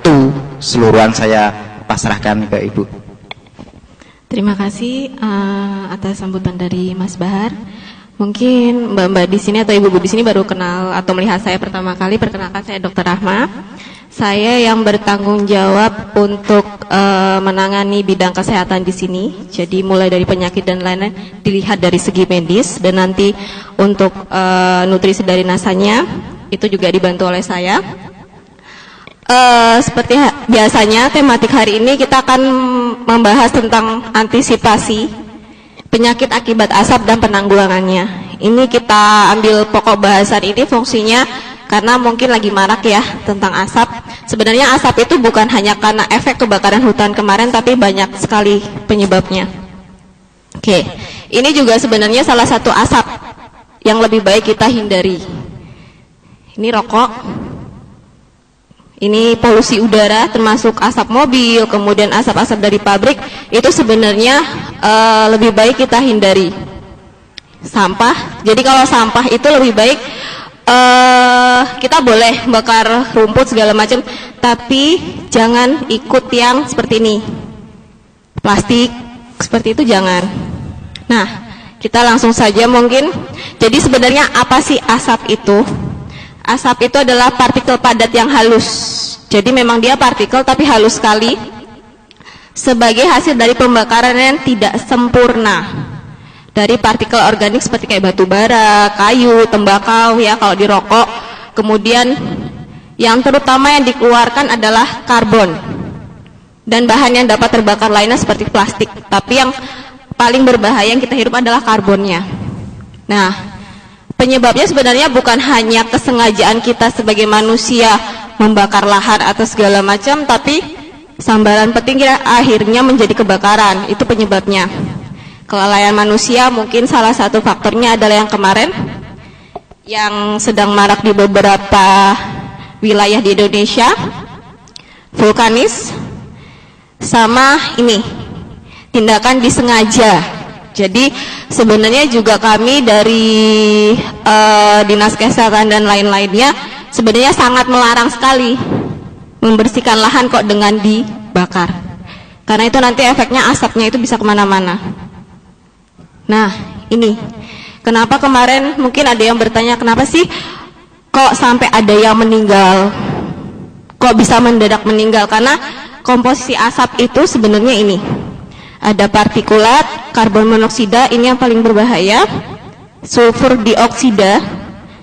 waktu seluruhan saya pasrahkan ke Ibu. Terima kasih atas sambutan dari Mas Bahar. Mungkin mbak-mbak di sini atau ibu-ibu di sini baru kenal atau melihat saya pertama kali. Perkenalkan, saya Dr. Rahma. Saya yang bertanggung jawab untuk menangani bidang kesehatan di sini. Jadi mulai dari penyakit dan lain-lain dilihat dari segi medis, dan nanti untuk nutrisi dari nasanya itu juga dibantu oleh saya. Seperti biasanya tematik hari ini kita akan membahas tentang antisipasi penyakit akibat asap dan penanggulangannya. Ini kita ambil pokok bahasan ini fungsinya karena mungkin lagi marak ya tentang asap. Sebenarnya asap itu bukan hanya karena efek kebakaran hutan kemarin, tapi banyak sekali penyebabnya. Oke, ini juga sebenarnya salah satu asap yang lebih baik kita hindari. Ini rokok, ini polusi udara termasuk asap mobil, kemudian asap-asap dari pabrik, itu sebenarnya lebih baik kita hindari. Sampah, jadi kalau sampah itu lebih baik kita boleh bakar rumput segala macam, tapi jangan ikut yang seperti ini, plastik seperti itu jangan. Nah, kita langsung saja mungkin. Jadi sebenarnya apa sih asap itu? Asap itu adalah partikel padat yang halus. Jadi memang dia partikel tapi halus sekali, sebagai hasil dari pembakaran yang tidak sempurna dari partikel organik seperti kayak batu bara, kayu, tembakau ya kalau di rokok. Kemudian yang terutama yang dikeluarkan adalah karbon dan bahan yang dapat terbakar lainnya seperti plastik. Tapi yang paling berbahaya yang kita hirup adalah karbonnya. Nah, penyebabnya sebenarnya bukan hanya kesengajaan kita sebagai manusia membakar lahan atau segala macam, tapi sambaran peting kita akhirnya menjadi kebakaran. Itu penyebabnya. Kelalaian manusia mungkin salah satu faktornya adalah yang kemarin yang sedang marak di beberapa wilayah di Indonesia, vulkanis, sama ini tindakan disengaja. Jadi sebenarnya juga kami dari Dinas Kesehatan dan lain-lainnya sebenarnya sangat melarang sekali membersihkan lahan kok dengan dibakar, karena itu nanti efeknya asapnya itu bisa kemana-mana. Nah, ini kenapa kemarin mungkin ada yang bertanya, kenapa sih kok sampai ada yang meninggal, kok bisa mendadak meninggal? Karena komposisi asap itu sebenarnya ini ada partikulat, karbon monoksida, ini yang paling berbahaya, sulfur dioksida,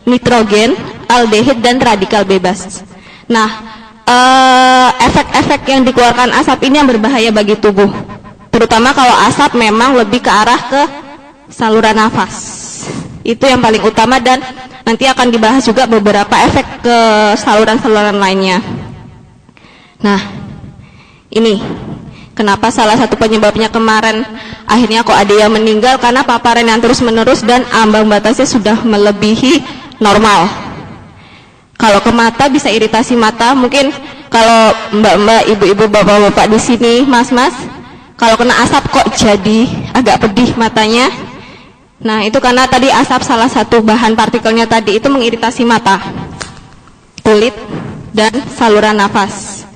nitrogen, aldehid, dan radikal bebas. Nah, efek-efek yang dikeluarkan asap ini yang berbahaya bagi tubuh, terutama kalau asap memang lebih ke arah ke saluran nafas. Itu yang paling utama, dan nanti akan dibahas juga beberapa efek ke saluran-saluran lainnya. Nah, ini kenapa salah satu penyebabnya kemarin akhirnya kok ada yang meninggal, karena paparan yang terus-menerus dan ambang batasnya sudah melebihi normal. Kalau ke mata bisa iritasi mata, mungkin kalau mbak-mbak, ibu-ibu, bapak-bapak di sini, mas-mas, kalau kena asap kok jadi agak pedih matanya. Nah, itu karena tadi asap salah satu bahan partikelnya tadi itu mengiritasi mata, kulit, dan saluran nafas.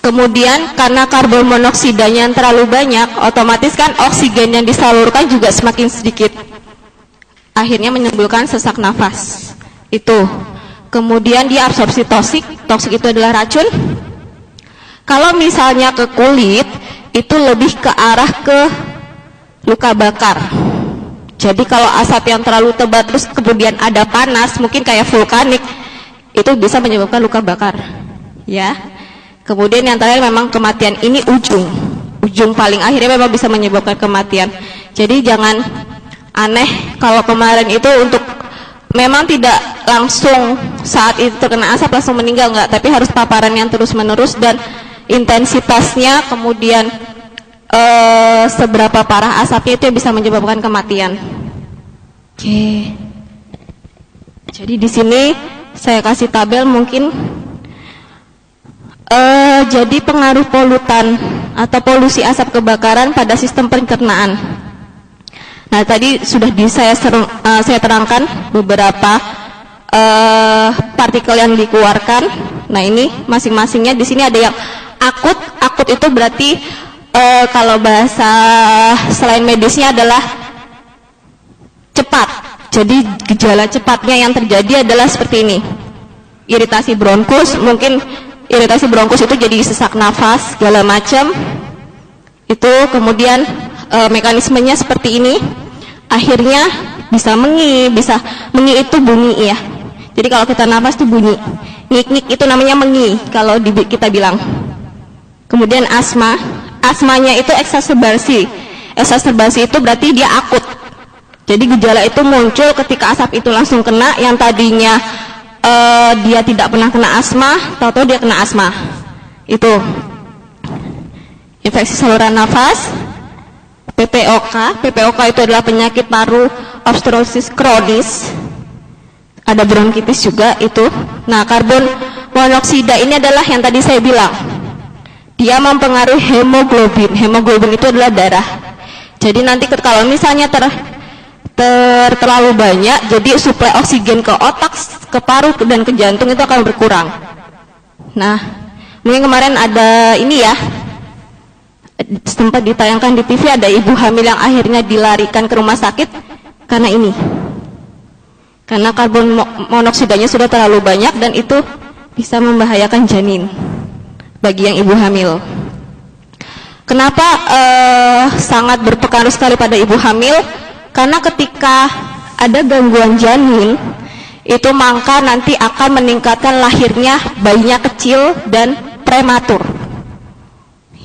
Kemudian karena karbon monoksidanya yang terlalu banyak, otomatis kan oksigen yang disalurkan juga semakin sedikit, akhirnya menimbulkan sesak nafas. Itu. Kemudian dia absorpsi toksik. Toksik itu adalah racun. Kalau misalnya ke kulit, itu lebih ke arah ke luka bakar. Jadi kalau asap yang terlalu tebal terus kemudian ada panas, mungkin kayak vulkanik, itu bisa menyebabkan luka bakar. Ya. Kemudian yang terakhir memang kematian, ini ujung paling akhirnya memang bisa menyebabkan kematian. Jadi jangan aneh kalau kemarin itu untuk memang tidak langsung saat itu terkena asap langsung meninggal, enggak, tapi harus paparan yang terus menerus dan intensitasnya, kemudian seberapa parah asapnya itu yang bisa menyebabkan kematian. Oke. Jadi di sini saya kasih tabel mungkin. Jadi pengaruh polutan atau polusi asap kebakaran pada sistem pencernaan. Nah, tadi sudah saya terangkan beberapa partikel yang dikeluarkan. Nah ini masing-masingnya di sini ada yang akut. Akut itu berarti kalau bahasa selain medisnya adalah cepat. Jadi gejala cepatnya yang terjadi adalah seperti ini. Iritasi bronkus, mungkin iritasi bronkus itu jadi sesak nafas segala macam. Itu kemudian mekanismenya seperti ini. Akhirnya bisa mengi itu bunyi ya. Jadi kalau kita nafas itu bunyi. Ngik-ngik itu namanya mengi kalau kita bilang. Kemudian asma. Asmanya itu eksaserbasi. Eksaserbasi itu berarti dia akut. Jadi gejala itu muncul ketika asap itu langsung kena, yang tadinya dia tidak pernah kena asma, tahu-tahu dia kena asma. Itu infeksi saluran nafas. PPOK. PPOK itu adalah penyakit paru obstruktif kronis. Ada bronkitis juga itu. Nah, karbon monoksida ini adalah yang tadi saya bilang. Dia mempengaruhi hemoglobin. Hemoglobin itu adalah darah. Jadi nanti kalau misalnya terlalu banyak, jadi suplai oksigen ke otak, ke paru dan ke jantung itu akan berkurang. Nah, mungkin kemarin ada ini ya, sempat ditayangkan di TV, ada ibu hamil yang akhirnya dilarikan ke rumah sakit karena ini. Karena karbon monoksidanya sudah terlalu banyak dan itu bisa membahayakan janin bagi yang ibu hamil. Kenapa sangat berpengaruh sekali pada ibu hamil? Karena ketika ada gangguan janin, itu maka nanti akan meningkatkan lahirnya bayinya kecil dan prematur.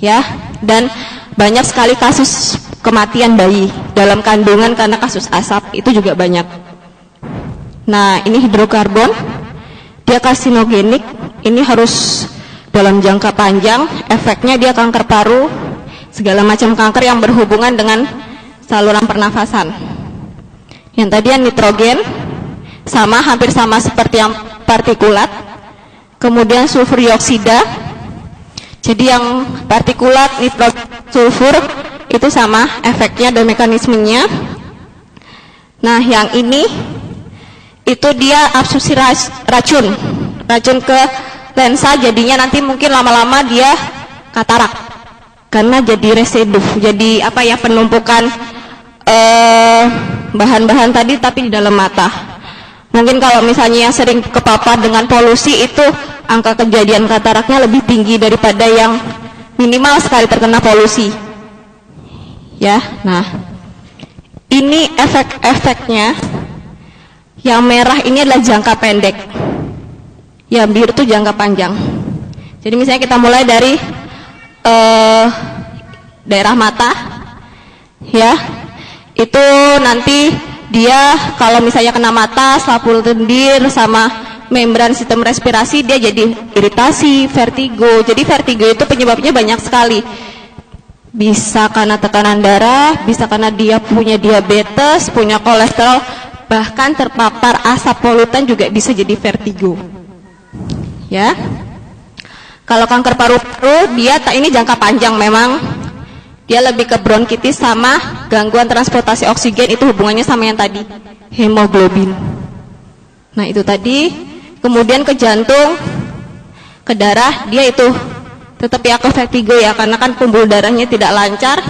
Ya, dan banyak sekali kasus kematian bayi dalam kandungan karena kasus asap itu juga banyak. Nah, ini hidrokarbon, dia karsinogenik, ini harus dalam jangka panjang, efeknya dia kanker paru, segala macam kanker yang berhubungan dengan saluran pernafasan. Yang tadi yang nitrogen, hampir sama seperti yang partikulat. Kemudian sulfur dioksida. Jadi yang partikulat, nitrogen, sulfur itu sama efeknya dan mekanismenya. Nah, yang ini itu dia absorpsi racun ke lensa, jadinya nanti mungkin lama-lama dia katarak karena jadi residu, jadi penumpukan bahan-bahan tadi tapi di dalam mata. Mungkin kalau misalnya yang sering kepapar dengan polusi itu angka kejadian kataraknya lebih tinggi daripada yang minimal sekali terkena polusi. Ya, nah ini efek-efeknya. Yang merah ini adalah jangka pendek, yang biru itu jangka panjang. Jadi misalnya kita mulai dari daerah mata, ya, itu nanti dia kalau misalnya kena mata, selaput lendir sama membran sistem respirasi, dia jadi iritasi, vertigo. Jadi vertigo itu penyebabnya banyak sekali. Bisa karena tekanan darah, bisa karena dia punya diabetes, punya kolesterol, bahkan terpapar asap polutan juga bisa jadi vertigo. Ya. Kalau kanker paru-paru dia ini jangka panjang memang. Dia lebih ke bronkitis sama gangguan transportasi oksigen, itu hubungannya sama yang tadi, hemoglobin. Nah, itu tadi. Kemudian ke jantung, ke darah, dia itu tetap ya ke vertigo ya, karena kan pembuluh darahnya tidak lancar.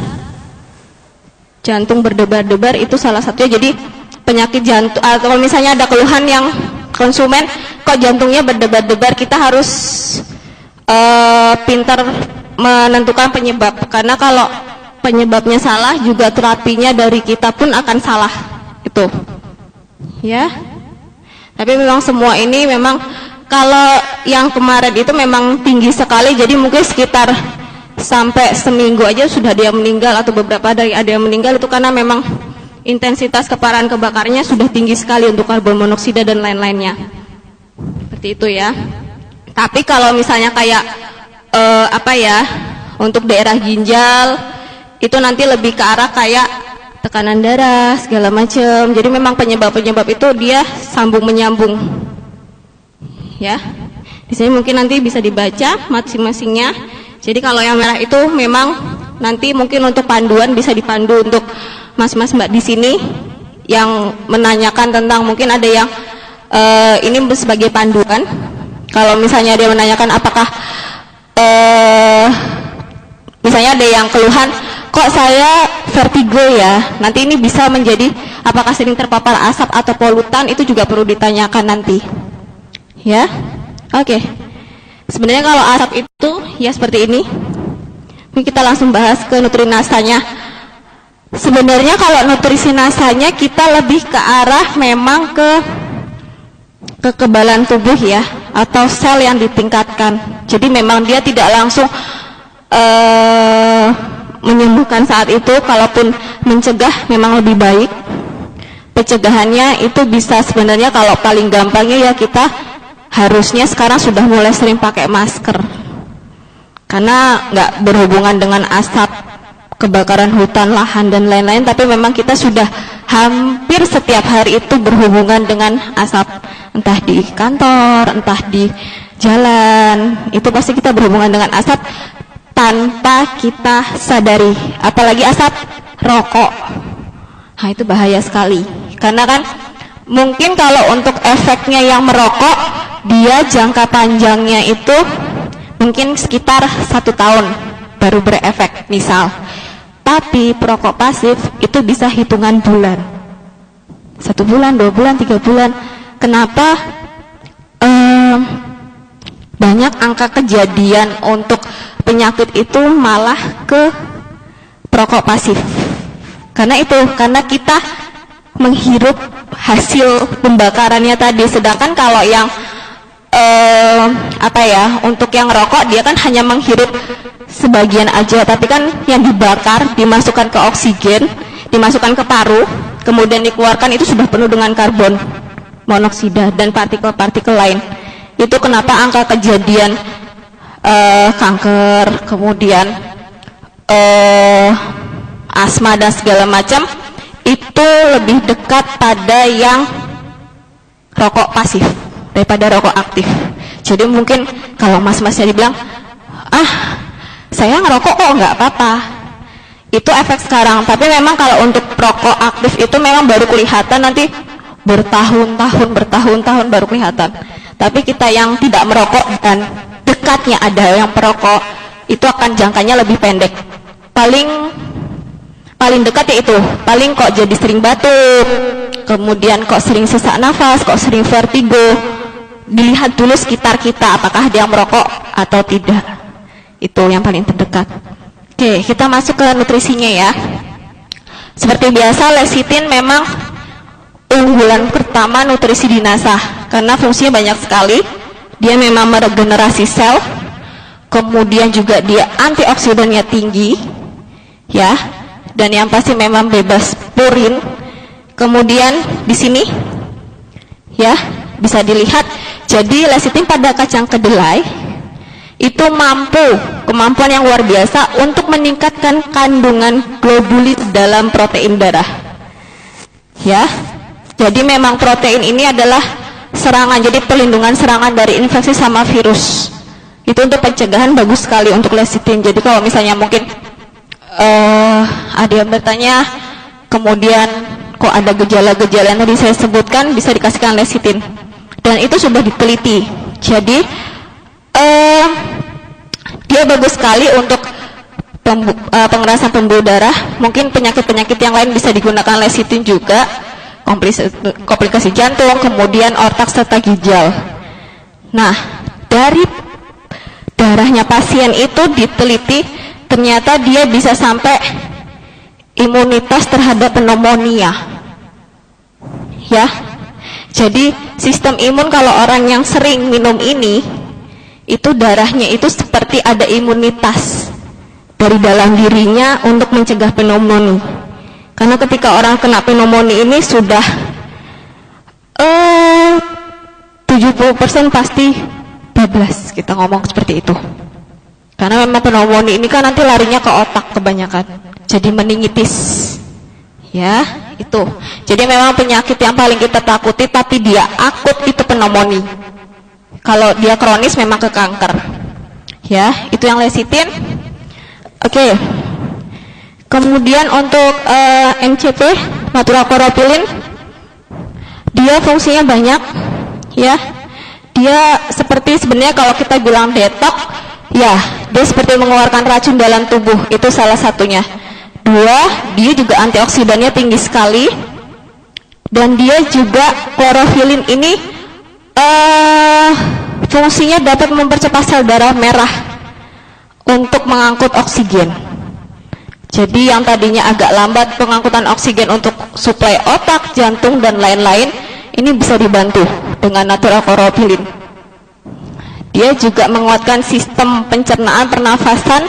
Jantung berdebar-debar itu salah satunya. Jadi penyakit jantung, atau kalau misalnya ada keluhan yang konsumen kok jantungnya berdebar-debar, kita harus pintar menentukan penyebab, karena kalau penyebabnya salah juga terapinya dari kita pun akan salah itu ya. Tapi memang semua ini memang kalau yang kemarin itu memang tinggi sekali, jadi mungkin sekitar sampai seminggu aja sudah dia meninggal, atau beberapa hari ada yang meninggal, itu karena memang intensitas keparahan kebakarnya sudah tinggi sekali untuk karbon monoksida dan lain-lainnya. Seperti itu ya. Tapi kalau misalnya kayak untuk daerah ginjal itu nanti lebih ke arah kayak tekanan darah segala macam. Jadi memang penyebab-penyebab itu dia sambung menyambung. Ya. Di sini mungkin nanti bisa dibaca masing-masingnya. Jadi kalau yang merah itu memang nanti mungkin untuk panduan bisa dipandu untuk mas-mas mbak di sini yang menanyakan tentang, mungkin ada yang ini sebagai panduan. Kalau misalnya dia menanyakan apakah misalnya ada yang keluhan, kok saya vertigo ya, nanti ini bisa menjadi apakah sering terpapar asap atau polutan, itu juga perlu ditanyakan nanti ya. Oke. Sebenarnya kalau asap itu ya seperti ini. Ini kita langsung bahas ke nutrinasanya. Sebenarnya kalau nutrisi nasanya kita lebih ke arah memang ke kekebalan tubuh ya, atau sel yang ditingkatkan. Jadi memang dia tidak langsung menyembuhkan saat itu, kalaupun mencegah memang lebih baik. Pencegahannya itu bisa sebenarnya kalau paling gampangnya ya kita harusnya sekarang sudah mulai sering pakai masker, karena nggak berhubungan dengan asap kebakaran hutan, lahan dan lain-lain, tapi memang kita sudah hampir setiap hari itu berhubungan dengan asap, entah di kantor, entah di jalan, itu pasti kita berhubungan dengan asap tanpa kita sadari, apalagi asap rokok. Nah itu bahaya sekali, karena kan mungkin kalau untuk efeknya yang merokok, dia jangka panjangnya itu mungkin sekitar 1 tahun baru berefek misal. Tapi perokok pasif itu bisa hitungan bulan, 1 bulan, 2 bulan, 3 bulan. Kenapa banyak angka kejadian untuk penyakit itu malah ke perokok pasif? Karena kita menghirup hasil pembakarannya tadi. Sedangkan kalau yang untuk yang rokok dia kan hanya menghirup sebagian aja, tapi kan yang dibakar dimasukkan ke oksigen, dimasukkan ke paru, kemudian dikeluarkan itu sudah penuh dengan karbon monoksida dan partikel-partikel lain. Itu kenapa angka kejadian kanker, kemudian asma dan segala macam itu lebih dekat pada yang rokok pasif daripada rokok aktif. Jadi mungkin kalau mas-masnya dibilang, saya ngerokok kok nggak apa-apa, itu efek sekarang. Tapi memang kalau untuk rokok aktif itu memang baru kelihatan nanti bertahun-tahun baru kelihatan. Tapi kita yang tidak merokok dan dekatnya ada yang perokok, itu akan jangkanya lebih pendek. Paling dekat yaitu paling kok jadi sering batuk, kemudian kok sering sesak nafas, kok sering vertigo. Dilihat dulu sekitar kita apakah dia merokok atau tidak. Itu yang paling terdekat. Oke, kita masuk ke nutrisinya ya. Seperti biasa, lecitin memang unggulan pertama nutrisi dinasa karena fungsinya banyak sekali. Dia memang meregenerasi sel, kemudian juga dia antioksidannya tinggi ya, dan yang pasti memang bebas purin. Kemudian di sini ya bisa dilihat, jadi lecitin pada kacang kedelai itu kemampuan yang luar biasa untuk meningkatkan kandungan globulit dalam protein darah ya. Jadi memang protein ini adalah serangan, jadi pelindungan serangan dari infeksi sama virus. Itu untuk pencegahan bagus sekali untuk lecitin. Jadi kalau misalnya mungkin ada yang bertanya, kemudian kok ada gejala-gejala yang tadi saya sebutkan, bisa dikasihkan lecitin. Dan itu sudah diteliti. Jadi dia bagus sekali untuk pengerasan pembuluh darah. Mungkin penyakit-penyakit yang lain bisa digunakan lecitin juga, komplikasi jantung, kemudian otak serta ginjal. Nah, dari darahnya pasien itu diteliti, ternyata dia bisa sampai imunitas terhadap pneumonia ya. Jadi sistem imun kalau orang yang sering minum ini, itu darahnya itu seperti ada imunitas dari dalam dirinya untuk mencegah pneumonia. Karena ketika orang kena pneumonia ini sudah 70% pasti bablas, kita ngomong seperti itu. Karena memang pneumonia ini kan nanti larinya ke otak kebanyakan, jadi meningitis ya itu. Jadi memang penyakit yang paling kita takuti, tapi dia akut itu pneumonia. Kalau dia kronis memang ke kanker ya. Itu yang lecitin. Oke. Kemudian untuk MCP, natural chlorophylline, dia fungsinya banyak ya. dia seperti sebenarnya kalau kita bilang detox, ya dia seperti mengeluarkan racun dalam tubuh, itu salah satunya. Dua, dia juga antioksidannya tinggi sekali, dan dia juga klorofilin ini fungsinya dapat mempercepat sel darah merah untuk mengangkut oksigen. Jadi yang tadinya agak lambat pengangkutan oksigen untuk suplai otak, jantung, dan lain-lain, ini bisa dibantu dengan natural klorofilin. Dia juga menguatkan sistem pencernaan, pernafasan,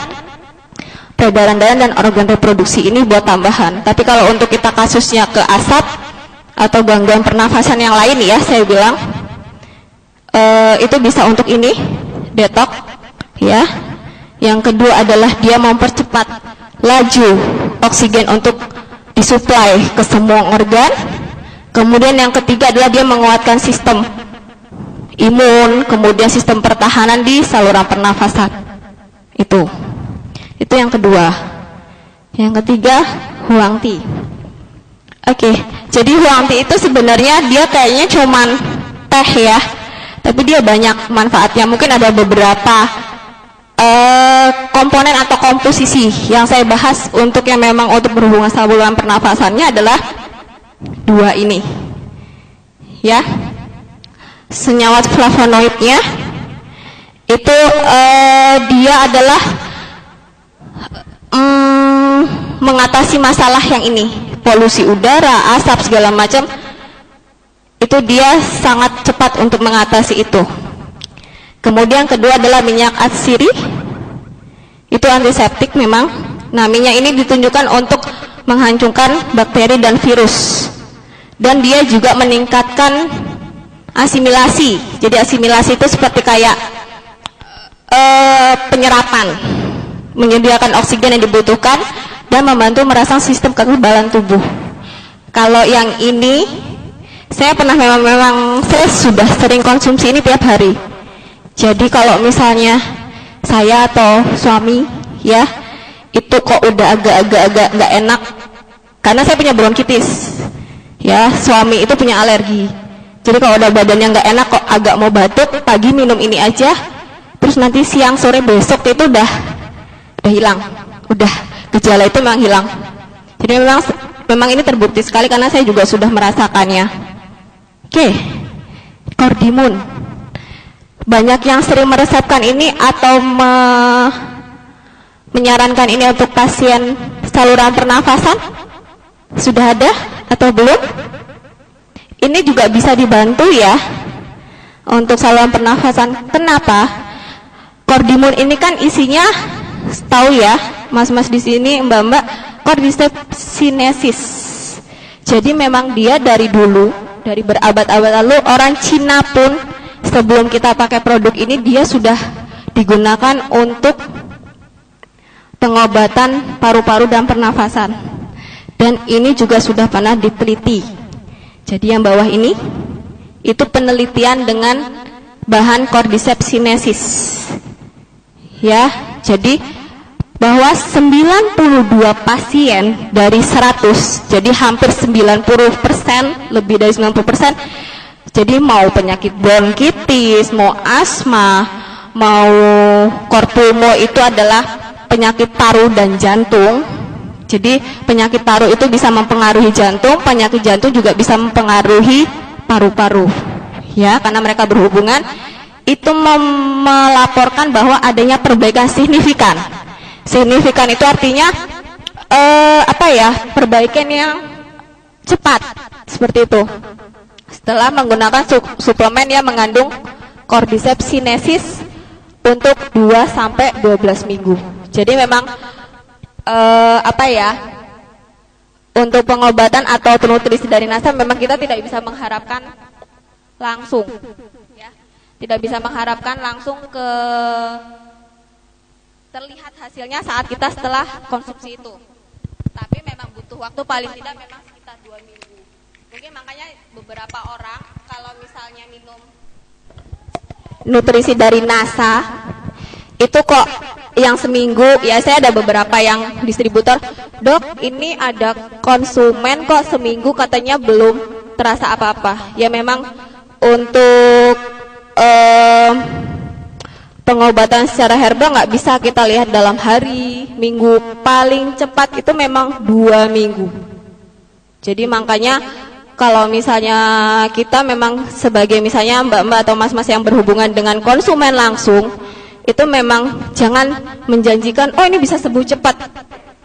peredaran darah, dan organ reproduksi. Ini buat tambahan. Tapi kalau untuk kita kasusnya ke asap atau gangguan pernafasan yang lain ya, saya bilang itu bisa untuk ini detox ya. Yang kedua adalah dia mempercepat laju oksigen untuk disuplai ke semua organ. Kemudian yang ketiga adalah dia menguatkan sistem imun, kemudian sistem pertahanan di saluran pernafasan. Itu yang kedua. Yang ketiga, huang tea. Oke, jadi huang tea itu sebenarnya dia kayaknya cuman teh ya, tapi dia banyak manfaatnya. Mungkin ada beberapa komponen atau komposisi yang saya bahas untuk yang memang untuk berhubungan saluran pernafasannya adalah dua ini ya. Senyawa flavonoidnya itu dia adalah mengatasi masalah yang ini, polusi udara, asap segala macam, itu dia sangat cepat untuk mengatasi itu. Kemudian kedua adalah minyak atsiri, itu antiseptik memang. Nah, minyak ini ditunjukkan untuk menghancurkan bakteri dan virus, dan dia juga meningkatkan asimilasi. Jadi asimilasi itu seperti kayak penyerapan, menyediakan oksigen yang dibutuhkan dan membantu merangsang sistem kekebalan tubuh. Kalau yang ini saya pernah memang saya sudah sering konsumsi ini tiap hari. Jadi kalau misalnya saya atau suami ya itu kok udah agak-agak nggak enak karena saya punya bronkitis ya, suami itu punya alergi. Jadi kalau udah badannya nggak enak kok agak mau batuk, pagi minum ini aja, terus nanti siang sore besok itu udah hilang, udah gejala itu memang hilang. Jadi memang ini terbukti sekali karena saya juga sudah merasakannya. Oke, Cordimun. Banyak yang sering meresepkan ini atau menyarankan ini untuk pasien saluran pernafasan. Sudah ada atau belum? Ini juga bisa dibantu ya untuk saluran pernafasan. Kenapa? Cordimun ini kan isinya, tahu ya, mas-mas di sini, mbak-mbak, Cordyceps sinensis. Jadi memang dia dari dulu, dari berabad-abad lalu, orang Cina pun sebelum kita pakai produk ini dia sudah digunakan untuk pengobatan paru-paru dan pernafasan. Dan ini juga sudah pernah diteliti. Jadi yang bawah ini itu penelitian dengan bahan Cordyceps sinensis. Ya, jadi bahwa 92 pasien dari 100, jadi hampir 90%, lebih dari 90%, jadi mau penyakit bronkitis, mau asma, mau korpulmo, itu adalah penyakit paru dan jantung. Jadi penyakit paru itu bisa mempengaruhi jantung, penyakit jantung juga bisa mempengaruhi paru-paru. Ya, karena mereka berhubungan, itu melaporkan bahwa adanya perbaikan signifikan. Signifikan itu artinya perbaikan yang cepat, seperti itu. Setelah menggunakan suplemen yang mengandung Cordyceps sinensis untuk 2-12 minggu. Jadi memang untuk pengobatan atau nutrisi dari NASA memang kita tidak bisa mengharapkan langsung ya. Tidak bisa mengharapkan langsung ke terlihat hasilnya saat kita setelah konsumsi itu. Tapi memang butuh waktu paling tidak memang sekitar 2 minggu. Mungkin makanya beberapa orang kalau misalnya minum nutrisi dari NASA itu kok yang seminggu, ya saya ada beberapa yang distributor, dok ini ada konsumen kok seminggu katanya belum terasa apa-apa. Ya memang untuk pengobatan secara herbal nggak bisa kita lihat dalam hari, minggu, paling cepat itu memang 2 minggu. Jadi makanya kalau misalnya kita memang sebagai misalnya mbak-mbak atau mas-mas yang berhubungan dengan konsumen langsung, itu memang jangan menjanjikan, oh ini bisa sembuh cepat.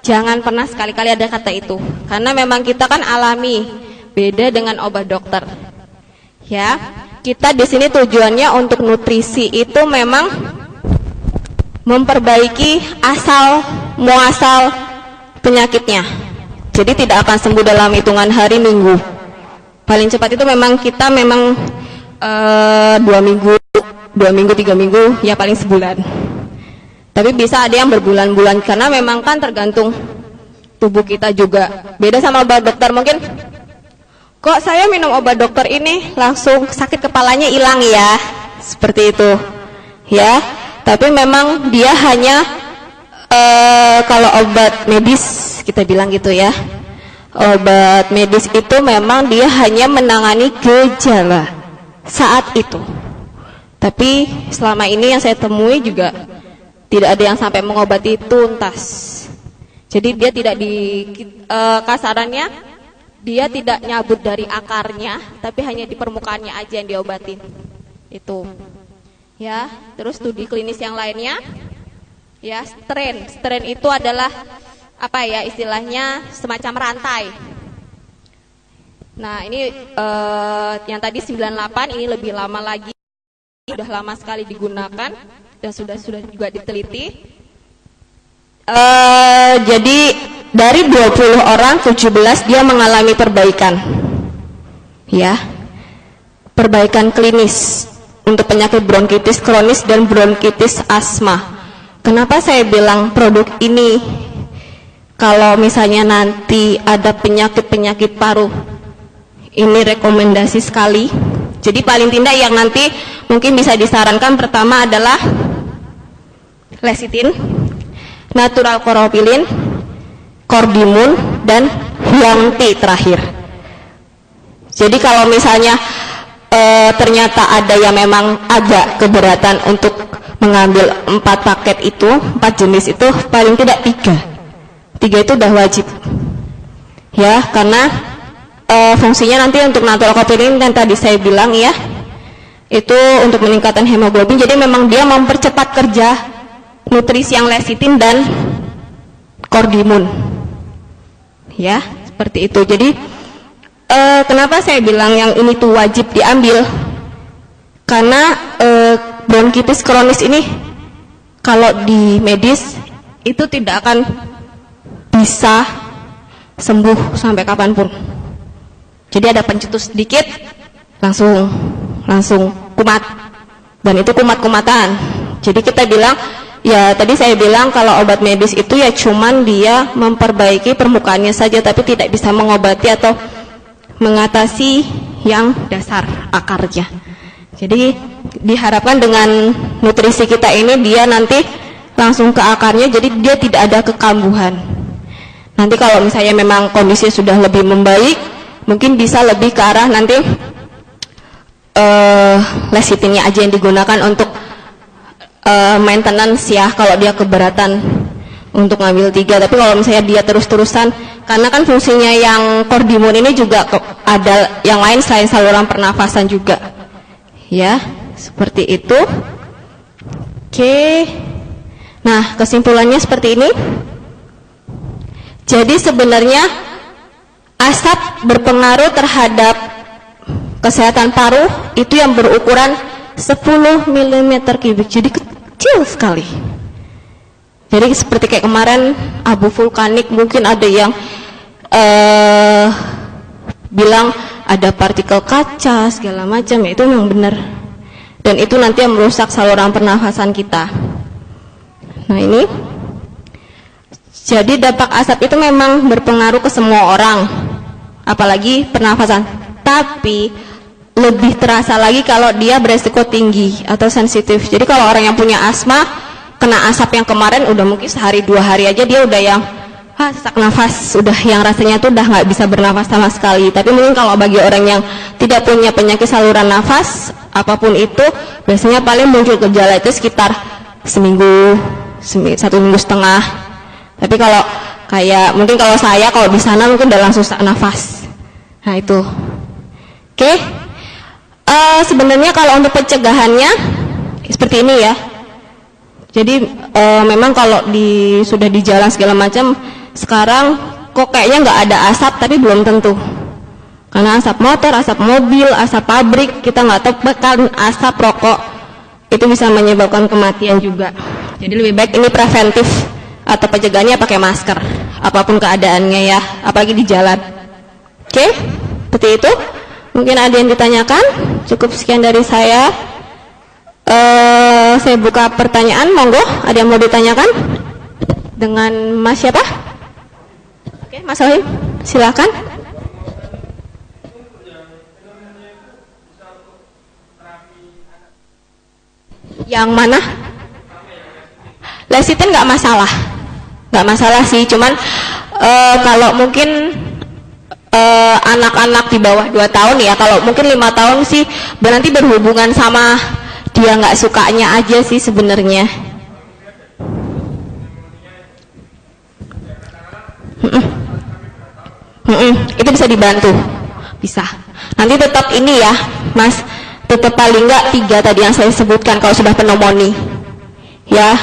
Jangan pernah sekali-kali ada kata itu, karena memang kita kan alami, beda dengan obat dokter. Ya, kita di sini tujuannya untuk nutrisi itu memang memperbaiki asal muasal penyakitnya. Jadi tidak akan sembuh dalam hitungan hari, minggu. Paling cepat itu memang kita memang 2 minggu, 3 minggu, ya paling sebulan. Tapi bisa ada yang berbulan-bulan, karena memang kan tergantung tubuh kita juga. Beda sama obat dokter, mungkin kok saya minum obat dokter ini langsung sakit kepalanya hilang ya, seperti itu ya. Tapi memang dia hanya kalau obat medis kita bilang gitu ya, obat medis itu memang dia hanya menangani gejala saat itu. Tapi selama ini yang saya temui juga tidak ada yang sampai mengobati tuntas. Jadi dia tidak kasarannya dia tidak nyabut dari akarnya, tapi hanya di permukaannya aja yang diobatin. Itu. Ya, terus studi klinis yang lainnya. Ya, strain itu adalah apa ya istilahnya semacam rantai. Nah, ini yang tadi 98 ini lebih lama lagi. Sudah lama sekali digunakan dan sudah juga diteliti. Jadi dari 20 orang 17 dia mengalami perbaikan. Ya. Perbaikan klinis untuk penyakit bronkitis kronis dan bronkitis asma. Kenapa saya bilang produk ini kalau misalnya nanti ada penyakit-penyakit paru ini rekomendasi sekali. Jadi paling tidak yang nanti mungkin bisa disarankan pertama adalah lecithin, natural koropilin, cordimun, dan hyangti terakhir. Jadi kalau misalnya ternyata ada yang memang agak keberatan untuk mengambil 4 paket itu, 4 jenis itu, paling tidak 3 itu udah wajib ya, karena fungsinya nanti untuk natural koropilin yang tadi saya bilang ya, itu untuk meningkatkan hemoglobin. Jadi memang dia mempercepat kerja nutrisi yang lecithin dan cordimun ya, seperti itu. Jadi kenapa saya bilang yang ini tuh wajib diambil, karena bronkitis kronis ini kalau di medis itu tidak akan bisa sembuh sampai kapanpun. Jadi ada pencetus sedikit langsung kumat, dan itu kumat-kumatan. Jadi kita bilang ya, tadi saya bilang kalau obat medis itu ya cuman dia memperbaiki permukaannya saja, tapi tidak bisa mengobati atau mengatasi yang dasar akarnya. Jadi diharapkan dengan nutrisi kita ini dia nanti langsung ke akarnya, jadi dia tidak ada kekambuhan. Nanti kalau misalnya memang kondisi sudah lebih membaik, mungkin bisa lebih ke arah nanti lecithinnya aja yang digunakan untuk maintenance ya, kalau dia keberatan untuk ngambil 3. Tapi kalau misalnya dia terus-terusan, karena kan fungsinya yang cordimun ini juga ada yang lain selain saluran pernafasan juga ya, seperti itu. Oke, nah kesimpulannya seperti ini. Jadi sebenarnya asap berpengaruh terhadap kesehatan paru itu yang berukuran 10 mm kubik, jadi kecil sekali. Jadi seperti kayak kemarin abu vulkanik, mungkin ada yang bilang ada partikel kaca segala macam, ya itu memang benar. Dan itu nanti yang merusak saluran pernafasan kita. Nah ini, jadi dampak asap itu memang berpengaruh ke semua orang, apalagi pernafasan. Tapi lebih terasa lagi kalau dia beresiko tinggi atau sensitif. Jadi kalau orang yang punya asma kena asap yang kemarin, udah mungkin sehari 2 hari aja dia udah yang sesak nafas, sudah yang rasanya tuh udah nggak bisa bernafas sama sekali. Tapi mungkin kalau bagi orang yang tidak punya penyakit saluran nafas apapun itu, biasanya paling muncul gejala itu sekitar seminggu, 1,5 minggu. Tapi kalau kayak mungkin kalau saya kalau di sana mungkin udah langsung sesak nafas. Nah itu. Oke. Sebenarnya kalau untuk pencegahannya seperti ini ya. Jadi memang kalau sudah di jalan segala macam, sekarang kok kayaknya nggak ada asap, tapi belum tentu. Karena asap motor, asap mobil, asap pabrik, kita nggak tahu, bahkan asap rokok itu bisa menyebabkan kematian juga. Jadi lebih baik ini preventif atau pencegahannya pakai masker, apapun keadaannya ya, apalagi di jalan. Oke, seperti itu. Mungkin ada yang ditanyakan. Cukup sekian dari saya. Saya buka pertanyaan, monggo. Ada yang mau ditanyakan? Dengan Mas siapa? Oke, Mas Wahim, silakan. Yang mana? Lecithin nggak masalah sih. Cuman kalau mungkin anak-anak di bawah 2 tahun ya, kalau mungkin 5 tahun sih berarti berhubungan sama dia nggak sukanya aja sih sebenarnya. Itu bisa dibantu, bisa. Nanti tetap ini ya, Mas, tetap paling nggak 3 tadi yang saya sebutkan kalau sudah pneumonia, ya.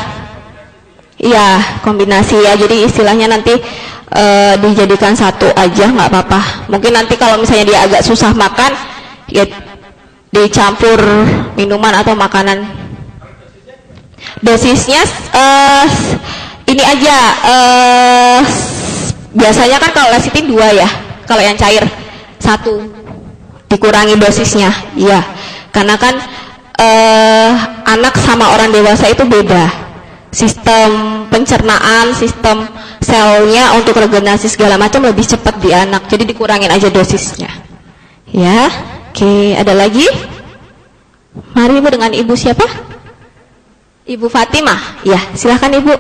Iya, kombinasi ya. Jadi istilahnya nanti dijadikan satu aja nggak apa-apa. Mungkin nanti kalau misalnya dia agak susah makan, ya dicampur minuman atau makanan. Dosisnya ini aja. Biasanya kan kalau lecithin 2 ya, kalau yang cair 1, dikurangi dosisnya. Iya, karena kan anak sama orang dewasa itu beda. Sistem pencernaan, sistem selnya untuk regenerasi segala macam lebih cepat di anak, jadi dikurangin aja dosisnya ya. Oke, ada lagi? Mari Ibu, dengan Ibu siapa? Ibu Fatimah, ya silahkan Ibu.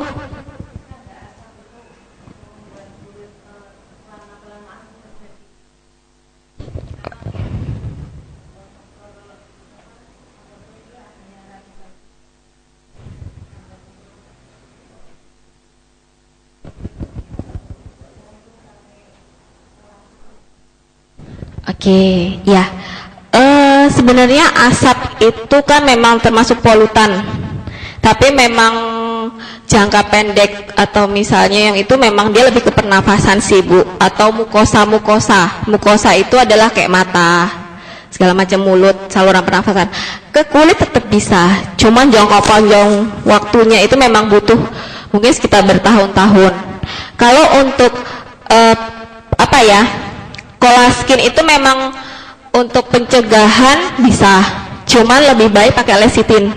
Oke, ya. Sebenarnya asap itu kan memang termasuk polutan, tapi memang jangka pendek atau misalnya yang itu memang dia lebih ke pernafasan sih Bu, atau mukosa. Mukosa itu adalah kayak mata, segala macam mulut, saluran pernafasan. Ke kulit tetap bisa, cuman jangka panjang waktunya itu memang butuh mungkin sekitar bertahun-tahun. Kalau untuk Kolaskin itu memang untuk pencegahan bisa, cuman lebih baik pakai lecithin.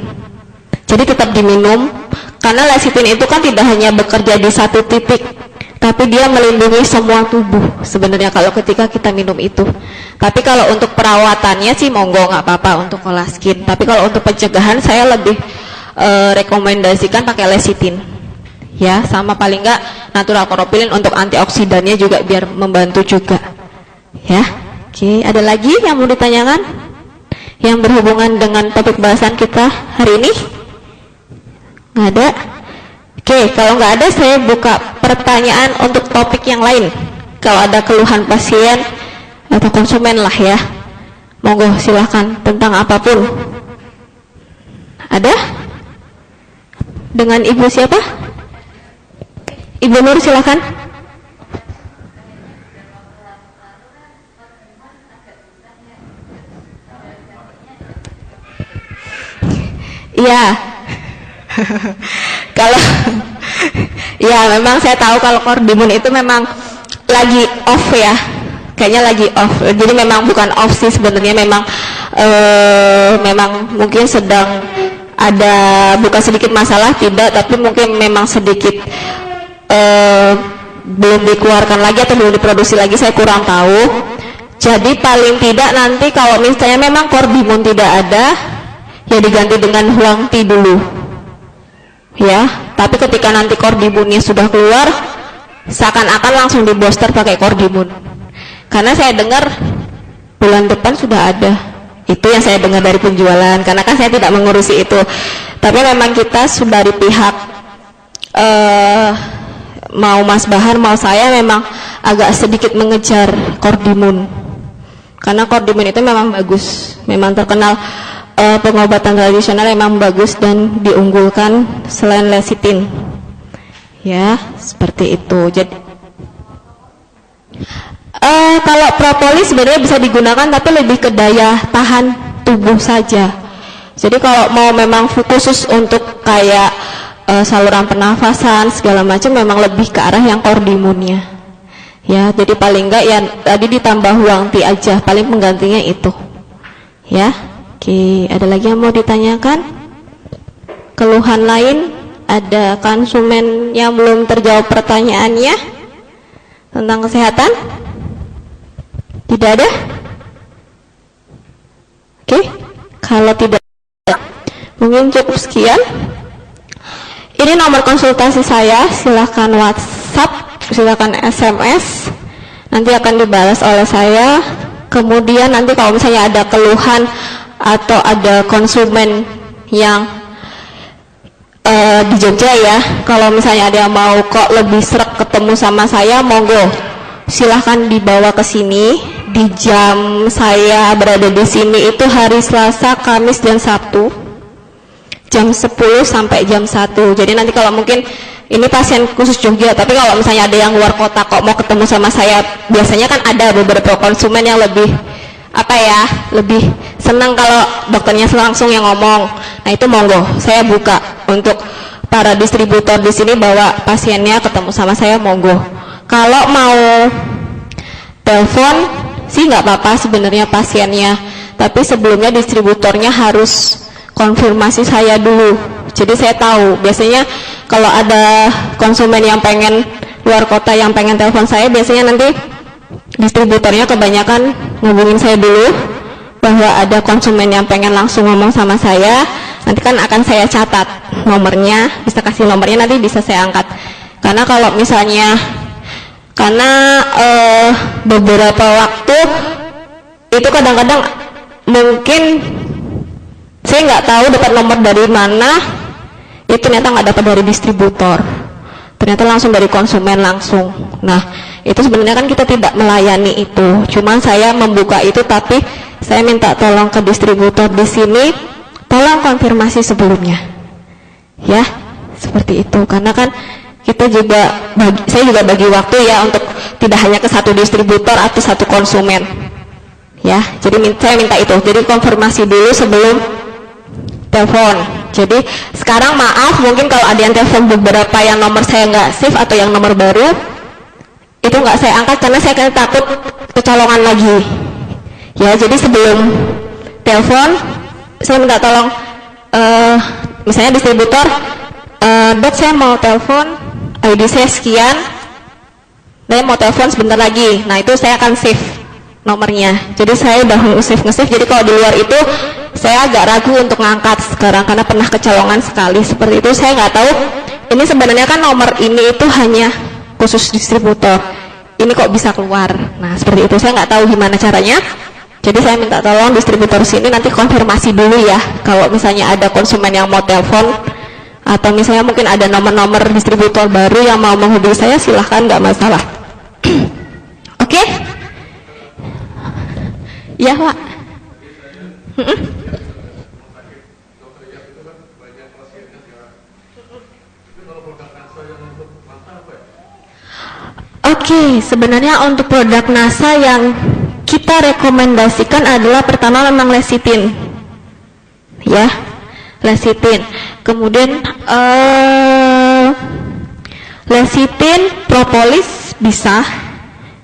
Jadi tetap diminum, karena lecithin itu kan tidak hanya bekerja di satu titik, tapi dia melindungi semua tubuh sebenarnya kalau ketika kita minum itu. Tapi kalau untuk perawatannya sih monggo nggak apa-apa untuk Kolaskin. Tapi kalau untuk pencegahan saya lebih rekomendasikan pakai lecithin. Ya, sama paling nggak natural chlorophyllin untuk antioksidannya juga biar membantu juga. Ya, oke. Ada lagi yang mau ditanyakan yang berhubungan dengan topik bahasan kita hari ini? Nggak ada? Oke, kalau nggak ada saya buka pertanyaan untuk topik yang lain. Kalau ada keluhan pasien atau konsumen lah ya, monggo silahkan tentang apapun. Ada? Dengan Ibu siapa? Ibu Nur silahkan. Iya. Kalau ya memang saya tahu kalau Cordimun itu memang lagi off ya. Kayaknya lagi off. Jadi memang bukan off sih sebenarnya, memang memang mungkin sedang ada bukan sedikit masalah, tidak, tapi mungkin memang sedikit belum dikeluarkan lagi atau belum diproduksi lagi, saya kurang tahu. Jadi paling tidak nanti kalau misalnya memang Cordimun tidak ada, ya diganti dengan Huangti dulu ya. Tapi ketika nanti Cordimunnya sudah keluar, seakan-akan langsung di booster pakai Cordimun. Karena saya dengar bulan depan sudah ada. Itu yang saya dengar dari penjualan. Karena kan saya tidak mengurusi itu. Tapi memang kita sudah di pihak mau Mas Bahar mau saya memang agak sedikit mengejar Cordimun. Karena Cordimun itu memang bagus, memang terkenal pengobatan tradisional memang bagus dan diunggulkan selain lecithin. Ya, seperti itu. Jadi kalau propolis sebenarnya bisa digunakan tapi lebih ke daya tahan tubuh saja. Jadi kalau mau memang khusus untuk kayak saluran pernafasan segala macam memang lebih ke arah yang Cordimunnya. Ya, jadi paling enggak ya tadi ditambah Huangti aja, paling penggantinya itu. Ya. Oke, ada lagi yang mau ditanyakan? Keluhan lain? Ada konsumen yang belum terjawab pertanyaannya tentang kesehatan? Tidak ada? Oke, kalau tidak mungkin cukup sekian. Ini nomor konsultasi saya, silakan WhatsApp, silakan SMS, nanti akan dibalas oleh saya. Kemudian nanti kalau misalnya ada keluhan atau ada konsumen yang di Jogja ya, kalau misalnya ada yang mau kok lebih srek ketemu sama saya, monggo silahkan dibawa ke sini. Di jam saya berada di sini itu hari Selasa, Kamis, dan Sabtu jam 10 sampai jam 1. Jadi nanti kalau mungkin ini pasien khusus Jogja, tapi kalau misalnya ada yang luar kota kok mau ketemu sama saya, biasanya kan ada beberapa konsumen yang lebih lebih senang kalau dokternya langsung yang ngomong. Nah itu monggo, saya buka untuk para distributor di sini bawa pasiennya ketemu sama saya, monggo. Kalau mau telepon sih nggak apa-apa sebenarnya pasiennya, tapi sebelumnya distributornya harus konfirmasi saya dulu. Jadi saya tahu biasanya kalau ada konsumen yang pengen luar kota yang pengen telepon saya, biasanya nanti distributornya kebanyakan ngubungin saya dulu bahwa ada konsumen yang pengen langsung ngomong sama saya. Nanti kan akan saya catat nomornya, bisa kasih nomornya, nanti bisa saya angkat. Karena kalau misalnya beberapa waktu itu kadang-kadang mungkin saya nggak tahu dapat nomor dari mana, itu ternyata nggak dapat dari distributor, ternyata langsung dari konsumen langsung. Nah itu sebenarnya kan kita tidak melayani itu, cuman saya membuka itu, tapi saya minta tolong ke distributor di sini, tolong konfirmasi sebelumnya, ya seperti itu. Karena kan kita juga saya juga bagi waktu ya untuk tidak hanya ke satu distributor atau satu konsumen, ya. Jadi saya minta itu, jadi konfirmasi dulu sebelum telepon. Jadi sekarang maaf mungkin kalau ada yang telepon beberapa yang nomor saya nggak save atau yang nomor baru, itu nggak saya angkat karena saya kan takut kecolongan lagi. Ya, jadi sebelum telepon saya minta tolong misalnya distributor, dok saya mau telepon, ID saya sekian, saya mau telepon sebentar lagi. Nah itu saya akan save nomornya. Jadi saya udah nge-save. Jadi kalau di luar itu saya agak ragu untuk ngangkat sekarang karena pernah kecolongan sekali seperti itu. Saya nggak tahu ini sebenarnya kan nomor ini itu hanya khusus distributor, ini kok bisa keluar. Nah seperti itu, saya nggak tahu gimana caranya. Jadi saya minta tolong distributor sini nanti konfirmasi dulu ya, kalau misalnya ada konsumen yang mau telepon atau misalnya mungkin ada nomor-nomor distributor baru yang mau menghubungi saya, silahkan, nggak masalah. Oke? Ya Pak. Oke, sebenarnya untuk produk NASA yang kita rekomendasikan adalah pertama memang lecithin, ya, lecithin. Kemudian lecithin, propolis bisa,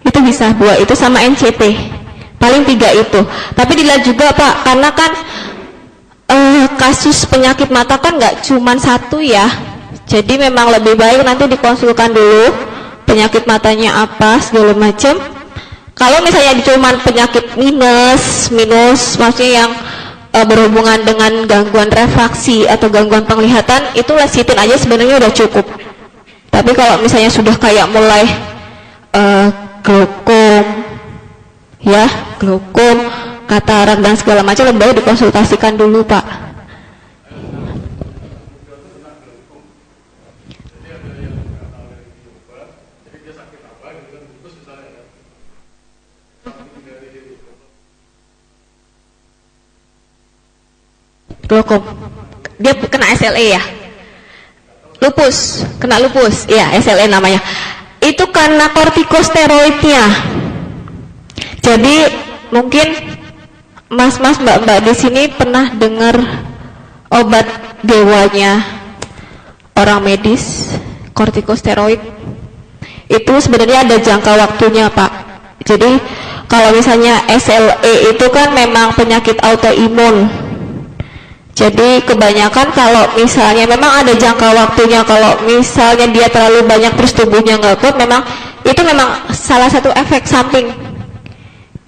itu bisa dua itu sama NCT, paling 3 itu. Tapi dilihat juga Pak, karena kan kasus penyakit mata kan nggak cuma satu ya. Jadi memang lebih baik nanti dikonsulkan dulu penyakit matanya apa segala macam. Kalau misalnya cuma penyakit minus maksudnya yang berhubungan dengan gangguan refraksi atau gangguan penglihatan, itu lecithin aja sebenarnya udah cukup. Tapi kalau misalnya sudah kayak mulai glaukom, ya, glaukom, katarak dan segala macam, lebih baik dikonsultasikan dulu, Pak. Glaukom, dia kena SLE ya? Lupus, kena lupus, iya SLE namanya. Itu karena kortikosteroidnya. Jadi mungkin mas-mas, mbak-mbak di sini pernah dengar obat dewanya orang medis, kortikosteroid. Itu sebenarnya ada jangka waktunya, Pak. Jadi kalau misalnya SLE itu kan memang penyakit autoimun. Jadi kebanyakan kalau misalnya memang ada jangka waktunya, kalau misalnya dia terlalu banyak terus tubuhnya nggak kuat, memang itu memang salah satu efek samping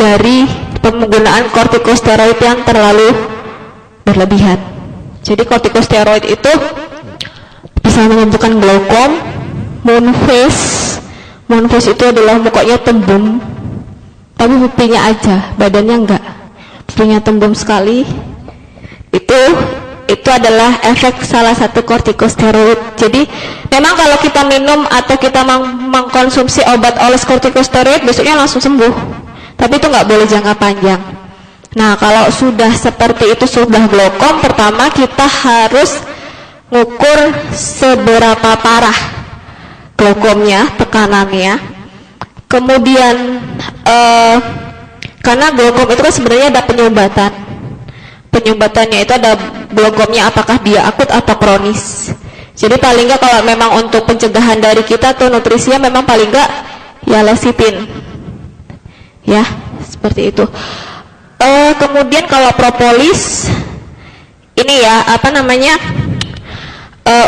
dari penggunaan kortikosteroid yang terlalu berlebihan. Jadi kortikosteroid itu bisa menyebabkan glaukom, moon face. Moon face itu adalah mukanya tembem, tapi pipinya aja, badannya enggak. Pipinya tembem sekali. Itu adalah efek salah satu kortikosteroid. Jadi memang kalau kita minum atau kita mengkonsumsi obat oles kortikosteroid, besoknya langsung sembuh. Tapi itu nggak boleh jangka panjang. Nah, kalau sudah seperti itu, sudah glaukom, pertama kita harus ngukur seberapa parah glaukomnya, tekanannya. Kemudian karena glaukom itu kan sebenarnya ada penyobatan. Penyubatannya itu ada glaukomnya, apakah dia akut atau kronis. Jadi paling nggak kalau memang untuk pencegahan dari kita atau nutrisinya memang paling nggak ya lecitin, ya seperti itu. Kemudian kalau propolis ini ya apa namanya,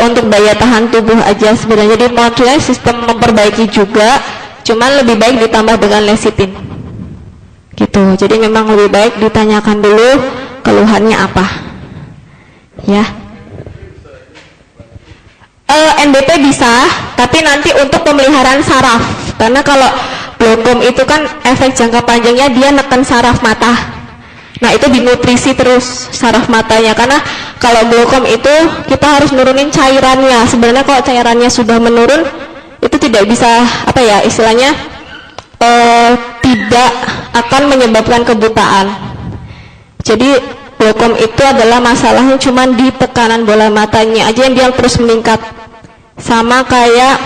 untuk daya tahan tubuh aja sebenarnya. Jadi maksudnya sistem memperbaiki juga, cuman lebih baik ditambah dengan lecitin gitu. Jadi memang lebih baik ditanyakan dulu keluhannya apa, ya. NBP bisa, tapi nanti untuk pemeliharaan saraf, karena kalau glaukom itu kan efek jangka panjangnya dia neken saraf mata. Nah itu dinutrisi terus saraf matanya, karena kalau glaukom itu kita harus nurunin cairannya. Sebenarnya kalau cairannya sudah menurun, itu tidak bisa apa ya istilahnya, tidak akan menyebabkan kebutaan. Jadi glaukom itu adalah masalahnya cuma di tekanan bola matanya aja yang dia terus meningkat. Sama kayak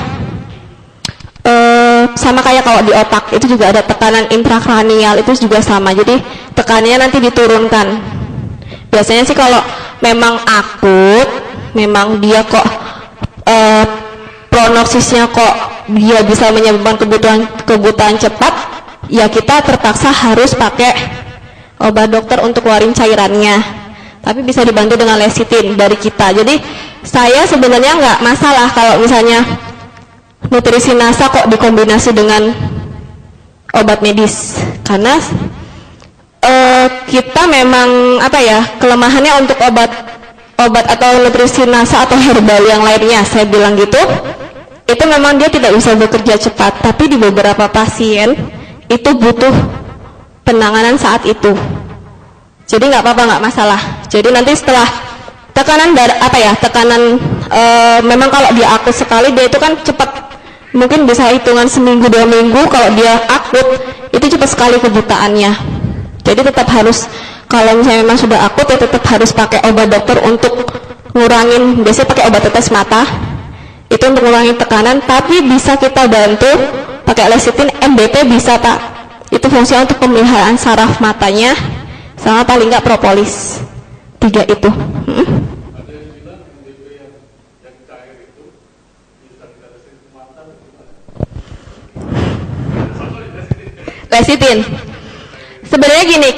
kalau di otak itu juga ada tekanan intrakranial, itu juga sama. Jadi tekanannya nanti diturunkan. Biasanya sih kalau memang akut, memang dia kok prognosisnya kok dia bisa menyebabkan kebutaan cepat, ya kita terpaksa harus pakai obat dokter untuk keluarin cairannya. Tapi bisa dibantu dengan lecitin dari kita. Jadi saya sebenarnya nggak masalah kalau misalnya nutrisi NASA kok dikombinasi dengan obat medis, karena kita memang apa ya, kelemahannya untuk obat atau nutrisi NASA atau herbal yang lainnya, saya bilang gitu, itu memang dia tidak bisa bekerja cepat. Tapi di beberapa pasien itu butuh penanganan saat itu. Jadi nggak apa-apa, nggak masalah. Jadi nanti setelah tekanan tekanan memang kalau dia akut sekali, dia itu kan cepat, mungkin bisa hitungan seminggu 2 minggu. Kalau dia akut itu cepat sekali kebutaannya. Jadi tetap harus, kalau misalnya memang sudah akut ya tetap harus pakai obat dokter untuk ngurangin, biasanya pakai obat tetes mata itu untuk ngurangin tekanan. Tapi bisa kita bantu pakai lecitin, NBP bisa Pak. Itu fungsinya untuk pemeliharaan saraf matanya, sama paling nggak propolis. 3 itu. Lecitin. Sebenarnya gini,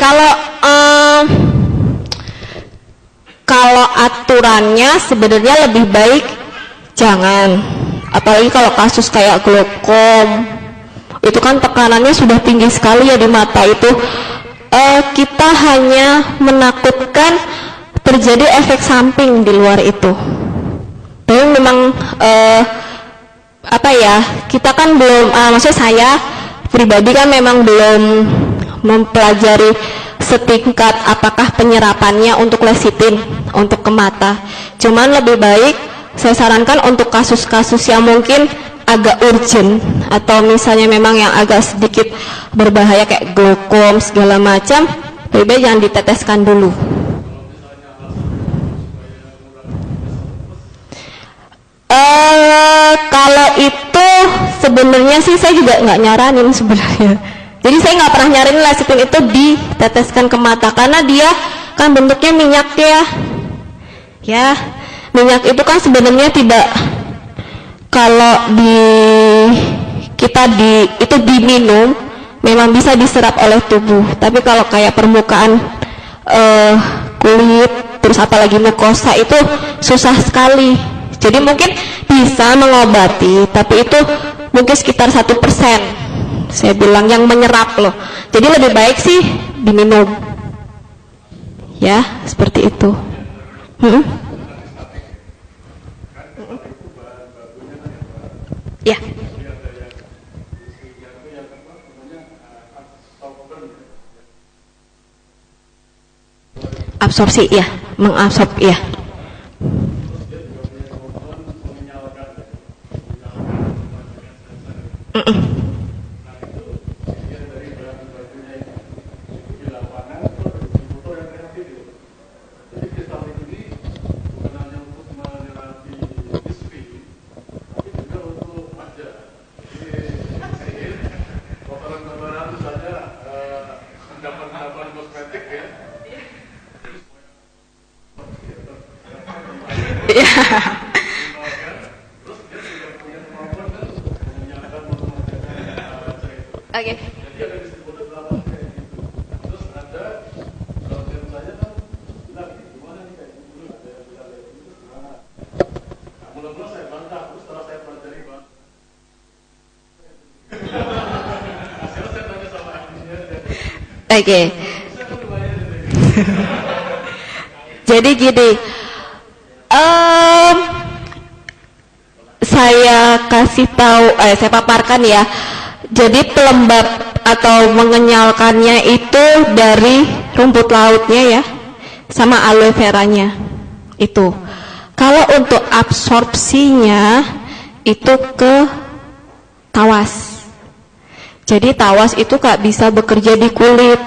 kalau aturannya sebenarnya lebih baik jangan. Apalagi kalau kasus kayak glaukom, itu kan tekanannya sudah tinggi sekali ya di mata itu. Kita hanya menakutkan terjadi efek samping di luar itu. Tapi memang apa ya, kita kan belum, maksudnya saya pribadi kan memang belum mempelajari setingkat apakah penyerapannya untuk lecitin untuk ke mata. Cuman lebih baik saya sarankan untuk kasus-kasus yang mungkin agak urgent atau misalnya memang yang agak sedikit berbahaya kayak glaukom segala macam, lebih baik jangan diteteskan dulu. Kalau itu sebenarnya sih saya juga nggak nyaranin sebenarnya. Jadi saya nggak pernah nyaranin lecitin itu diteteskan ke mata karena dia kan bentuknya minyak ya minyak itu kan sebenarnya tidak, kalau itu diminum memang bisa diserap oleh tubuh, tapi kalau kayak permukaan kulit terus apalagi mukosa itu susah sekali. Jadi mungkin bisa mengobati, tapi itu mungkin sekitar 1%. Saya bilang yang menyerap loh. Jadi lebih baik sih diminum. Ya, seperti itu. Ya. Absorpsi ya, mengabsorb ya. Oke. Oke. Jadi gini, saya kasih tahu, saya paparkan ya. Jadi pelembab atau mengenyalkannya itu dari rumput lautnya ya, sama aloe veranya itu. Kalau untuk absorpsinya itu ke tawas. Jadi tawas itu nggak bisa bekerja di kulit.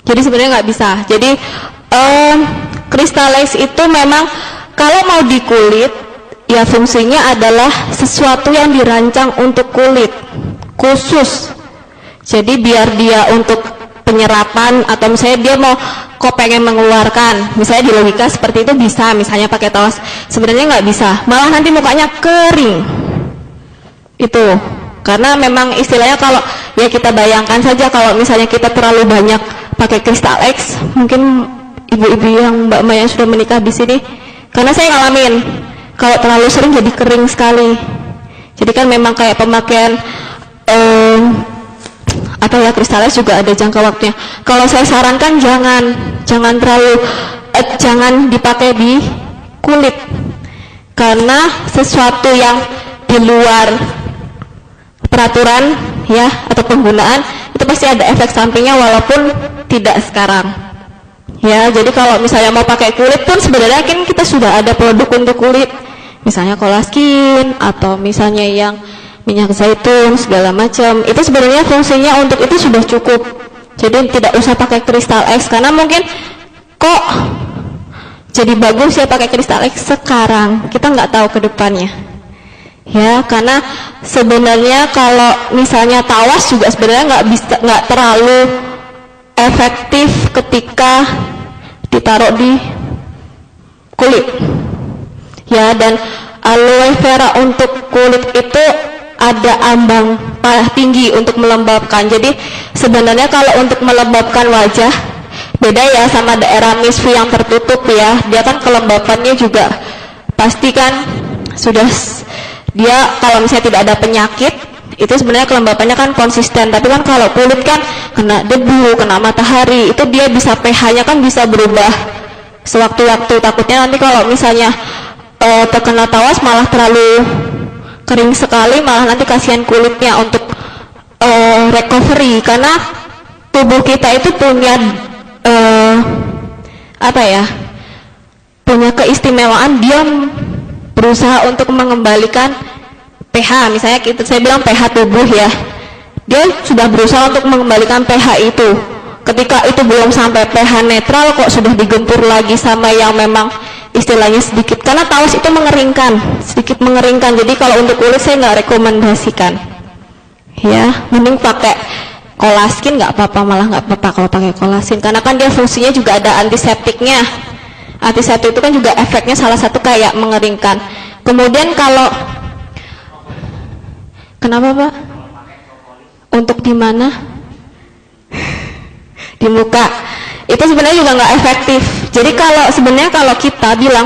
Jadi sebenarnya nggak bisa. Jadi Crystallex itu memang kalau mau di kulit, ya fungsinya adalah sesuatu yang dirancang untuk kulit khusus. Jadi biar dia untuk penyerapan atau misalnya dia mau kok pengen mengeluarkan, misalnya di logika seperti itu bisa, misalnya pakai tawas. Sebenarnya nggak bisa, malah nanti mukanya kering. Itu karena memang istilahnya kalau ya kita bayangkan saja kalau misalnya kita terlalu banyak pakai Crystallex, mungkin ibu-ibu yang mbak-mbak yang sudah menikah di sini, karena saya ngalamin kalau terlalu sering jadi kering sekali. Jadi kan memang kayak pemakaian atau ya Crystallex juga ada jangka waktunya. Kalau saya sarankan jangan terlalu jangan dipakai di kulit, karena sesuatu yang di luar peraturan ya atau penggunaan itu pasti ada efek sampingnya walaupun tidak sekarang. Ya, jadi kalau misalnya mau pakai kulit pun sebenarnya kan kita sudah ada produk untuk kulit, misalnya Colaskin atau misalnya yang minyak zaitun segala macam. Itu sebenarnya fungsinya untuk itu sudah cukup. Jadi tidak usah pakai Crystallex karena mungkin kok jadi bagus ya pakai Crystallex sekarang. Kita nggak tahu ke depannya. Ya, karena sebenarnya kalau misalnya tawas juga sebenarnya nggak terlalu efektif ketika ditaruh di kulit. Ya, dan aloe vera untuk kulit itu ada ambang tinggi untuk melembabkan. Jadi sebenarnya kalau untuk melembabkan wajah beda ya sama daerah misfi yang tertutup ya. Dia kan kelembapannya juga pasti kan sudah, dia kalau misalnya tidak ada penyakit itu sebenarnya kelembapannya kan konsisten. Tapi kan kalau kulit kan kena debu, kena matahari, itu dia bisa pH-nya kan bisa berubah sewaktu-waktu. Takutnya nanti kalau misalnya terkena tawas malah terlalu kering sekali, malah nanti kasihan kulitnya untuk recovery, karena tubuh kita itu punya punya keistimewaan, dia berusaha untuk mengembalikan pH. Misalnya saya bilang pH tubuh ya, dia sudah berusaha untuk mengembalikan pH itu. Ketika itu belum sampai pH netral kok sudah digempur lagi sama yang memang istilahnya sedikit, karena taus itu mengeringkan, sedikit mengeringkan. Jadi kalau untuk kulit saya nggak rekomendasikan ya, mending pakai kolaskin, nggak apa-apa, malah nggak apa-apa kalau pakai kolaskin, karena kan dia fungsinya juga ada antiseptiknya. Antiseptik itu kan juga efeknya salah satu kayak mengeringkan. Kemudian kalau kenapa Pak? Untuk di mana? Di muka. Itu sebenarnya juga nggak efektif. Jadi kalau kita bilang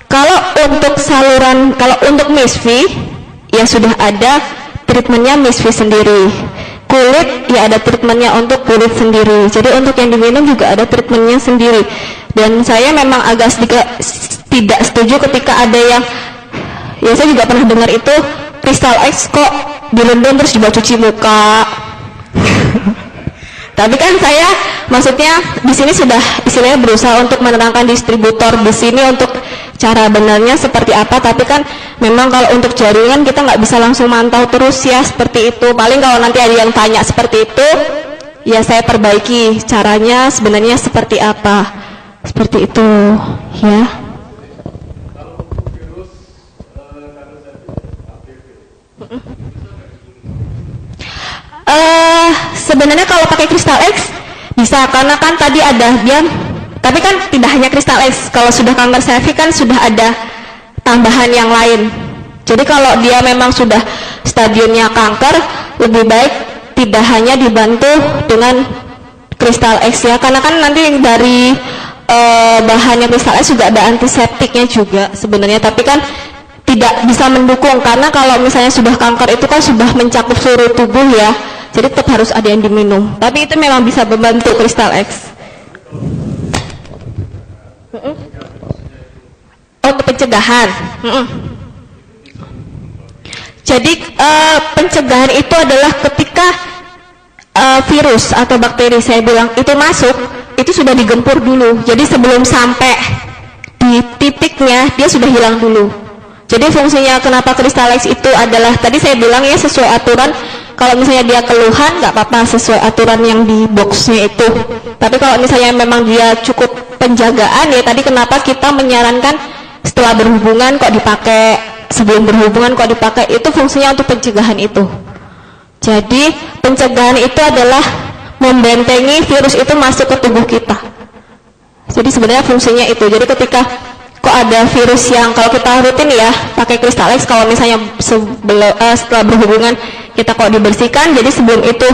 kalau untuk saluran, kalau untuk misfi ya sudah ada treatmentnya misfi sendiri. Kulit ya ada treatmentnya untuk kulit sendiri. Jadi untuk yang diminum juga ada treatmentnya sendiri. Dan saya memang agak sedikit tidak setuju ketika ada yang, ya saya juga pernah dengar itu, Crystal X kok direndam terus dibawa cuci muka. Tapi kan saya maksudnya di sini sudah istilahnya berusaha untuk menerangkan distributor di sini untuk cara benarnya seperti apa. Tapi kan memang kalau untuk jaringan kita nggak bisa langsung mantau terus ya seperti itu. Paling kalau nanti ada yang tanya seperti itu, ya saya perbaiki caranya sebenarnya seperti apa. Seperti itu ya. Sebenarnya kalau pakai Crystal X bisa, karena kan tadi ada dia, tapi kan tidak hanya Crystal X. Kalau sudah kanker serviks kan sudah ada tambahan yang lain. Jadi kalau dia memang sudah stadiumnya kanker, lebih baik tidak hanya dibantu dengan Crystal X ya, karena kan nanti dari bahannya Crystal X juga ada antiseptiknya juga sebenarnya, tapi kan tidak bisa mendukung, karena kalau misalnya sudah kanker itu kan sudah mencakup seluruh tubuh ya, jadi tetap harus ada yang diminum. Tapi itu memang bisa membantu Crystal X. Untuk pencegahan. Jadi pencegahan itu adalah ketika virus atau bakteri saya bilang itu masuk, itu sudah digempur dulu. Jadi sebelum sampai di titiknya dia sudah hilang dulu. Jadi fungsinya kenapa Crystal X itu adalah tadi saya bilang ya sesuai aturan. Kalau misalnya dia keluhan nggak apa-apa sesuai aturan yang di boxnya itu. Tapi kalau misalnya memang dia cukup penjagaan ya, tadi kenapa kita menyarankan setelah berhubungan kok dipakai, sebelum berhubungan kok dipakai, itu fungsinya untuk pencegahan itu. Jadi pencegahan itu adalah membentengi virus itu masuk ke tubuh kita. Jadi sebenarnya fungsinya itu. Jadi ketika kok ada virus yang kalau kita rutin ya pakai Crystal X, kalau misalnya setelah berhubungan kita kok dibersihkan, jadi sebelum itu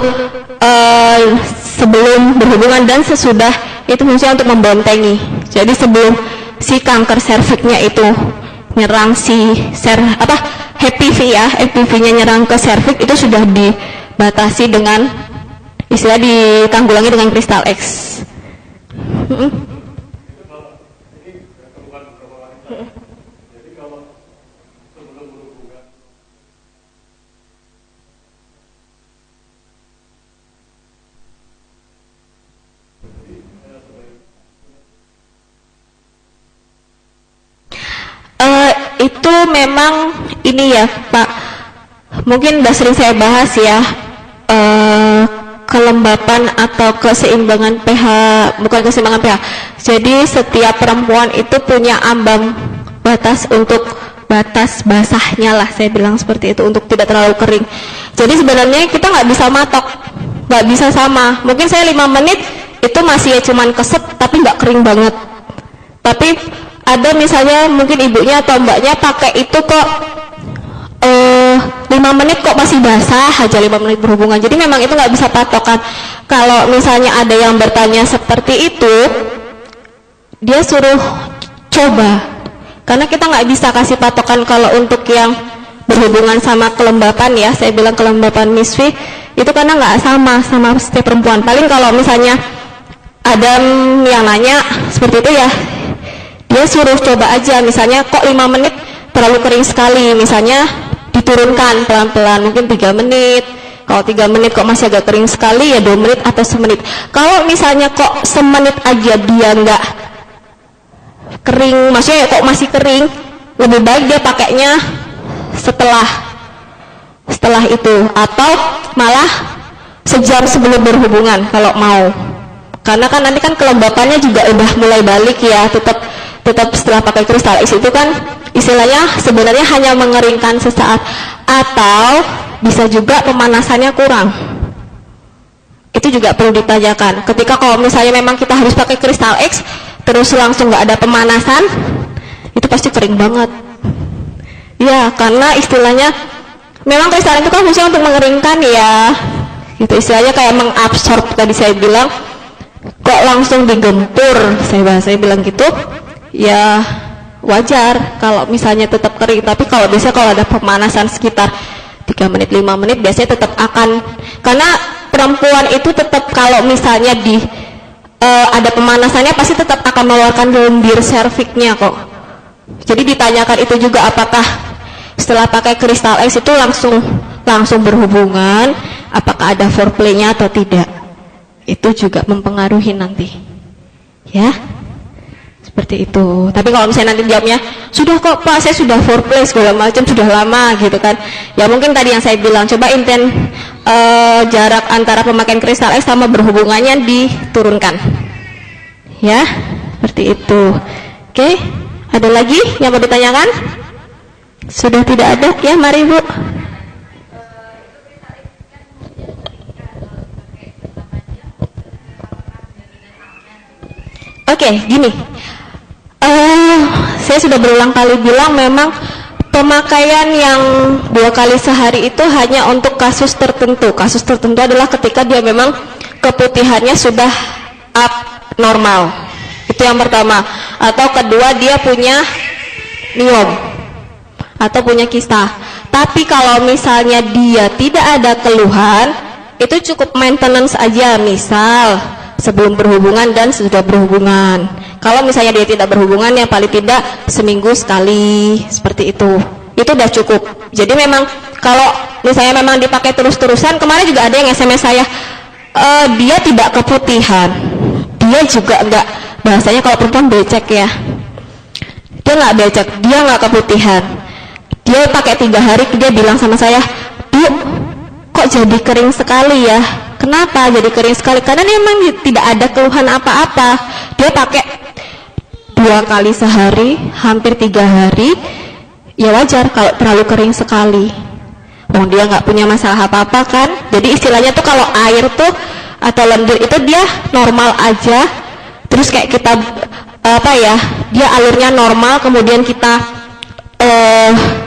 sebelum berhubungan dan sesudah itu fungsinya untuk membentengi. Jadi sebelum si kanker serviksnya itu nyerang si HPV ya, HPV-nya nyerang ke serviks, itu sudah dibatasi dengan istilah ditanggulangi dengan Crystal X. Itu memang ini ya Pak, mungkin udah sering saya bahas ya, kelembapan atau keseimbangan pH, bukan keseimbangan pH. Jadi setiap perempuan itu punya ambang batas untuk batas basahnya lah, saya bilang seperti itu, untuk tidak terlalu kering. Jadi sebenarnya kita nggak bisa matok, nggak bisa sama. Mungkin saya 5 menit itu masih ya cuman keset tapi nggak kering banget. Tapi ada misalnya mungkin ibunya atau mbaknya pakai itu kok 5 menit kok masih basah aja 5 menit berhubungan. Jadi memang itu nggak bisa patokan. Kalau misalnya ada yang bertanya seperti itu, dia suruh coba, karena kita nggak bisa kasih patokan. Kalau untuk yang berhubungan sama kelembapan ya, saya bilang kelembapan misfi itu karena nggak sama setiap perempuan. Paling kalau misalnya ada yang nanya seperti itu ya, dia suruh coba aja, misalnya kok 5 menit terlalu kering sekali, misalnya diturunkan pelan-pelan, mungkin 3 menit. Kalau 3 menit kok masih agak kering sekali, ya 2 menit atau semenit. Kalau misalnya kok semenit aja dia nggak kering, maksudnya kok masih kering, lebih baik dia pakainya setelah itu, atau malah sejam sebelum berhubungan kalau mau. Karena kan nanti kan kelembapannya juga udah mulai balik ya, tetap setelah pakai kristal X itu kan istilahnya sebenarnya hanya mengeringkan sesaat, atau bisa juga pemanasannya kurang. Itu juga perlu ditanyakan. Ketika kalau misalnya memang kita harus pakai kristal X terus langsung nggak ada pemanasan, itu pasti kering banget. Ya, karena istilahnya memang kristal itu kan fungsinya untuk mengeringkan ya. Gitu istilahnya kayak mengabsorb, tadi saya bilang kok langsung digempur, saya bilang gitu. Ya wajar kalau misalnya tetap kering, tapi kalau biasanya kalau ada pemanasan sekitar 3 menit 5 menit biasanya tetap akan, karena perempuan itu tetap kalau misalnya ada pemanasannya pasti tetap akan mengeluarkan lendir serviknya kok. Jadi ditanyakan itu juga, apakah setelah pakai kristal X itu langsung berhubungan, apakah ada foreplaynya atau tidak. Itu juga mempengaruhi nanti ya, seperti itu. Tapi kalau misalnya nanti jawabnya sudah kok Pak, saya sudah foreplay segala macam sudah lama gitu kan, ya mungkin tadi yang saya bilang coba jarak antara pemakaian kristal X sama berhubungannya diturunkan ya, seperti itu. Oke, ada lagi yang mau ditanyakan? Sudah tidak ada ya, mari Bu. Oke, gini, saya sudah berulang kali bilang memang pemakaian yang 2 kali sehari itu hanya untuk kasus tertentu. Kasus tertentu adalah ketika dia memang keputihannya sudah abnormal. Itu yang pertama. Atau kedua dia punya miom atau punya kista. Tapi kalau misalnya dia tidak ada keluhan, itu cukup maintenance aja, misal sebelum berhubungan dan sesudah berhubungan. Kalau misalnya dia tidak berhubungan, ya paling tidak seminggu sekali, seperti itu udah cukup. Jadi memang kalau misalnya memang dipakai terus-terusan, kemarin juga ada yang SMS saya, dia tidak keputihan, dia juga enggak, bahasanya kalau perempuan becek ya, dia nggak becek, dia nggak keputihan, dia pakai 3 hari, dia bilang sama saya, Bu, kok jadi kering sekali ya? Kenapa jadi kering sekali? Karena dia memang tidak ada keluhan apa-apa. Dia pakai 2 kali sehari, hampir 3 hari. Ya wajar kalau terlalu kering sekali. Dia nggak punya masalah apa-apa kan? Jadi istilahnya tuh kalau air tuh atau lendir itu dia normal aja. Terus kayak kita dia alurnya normal, kemudian kita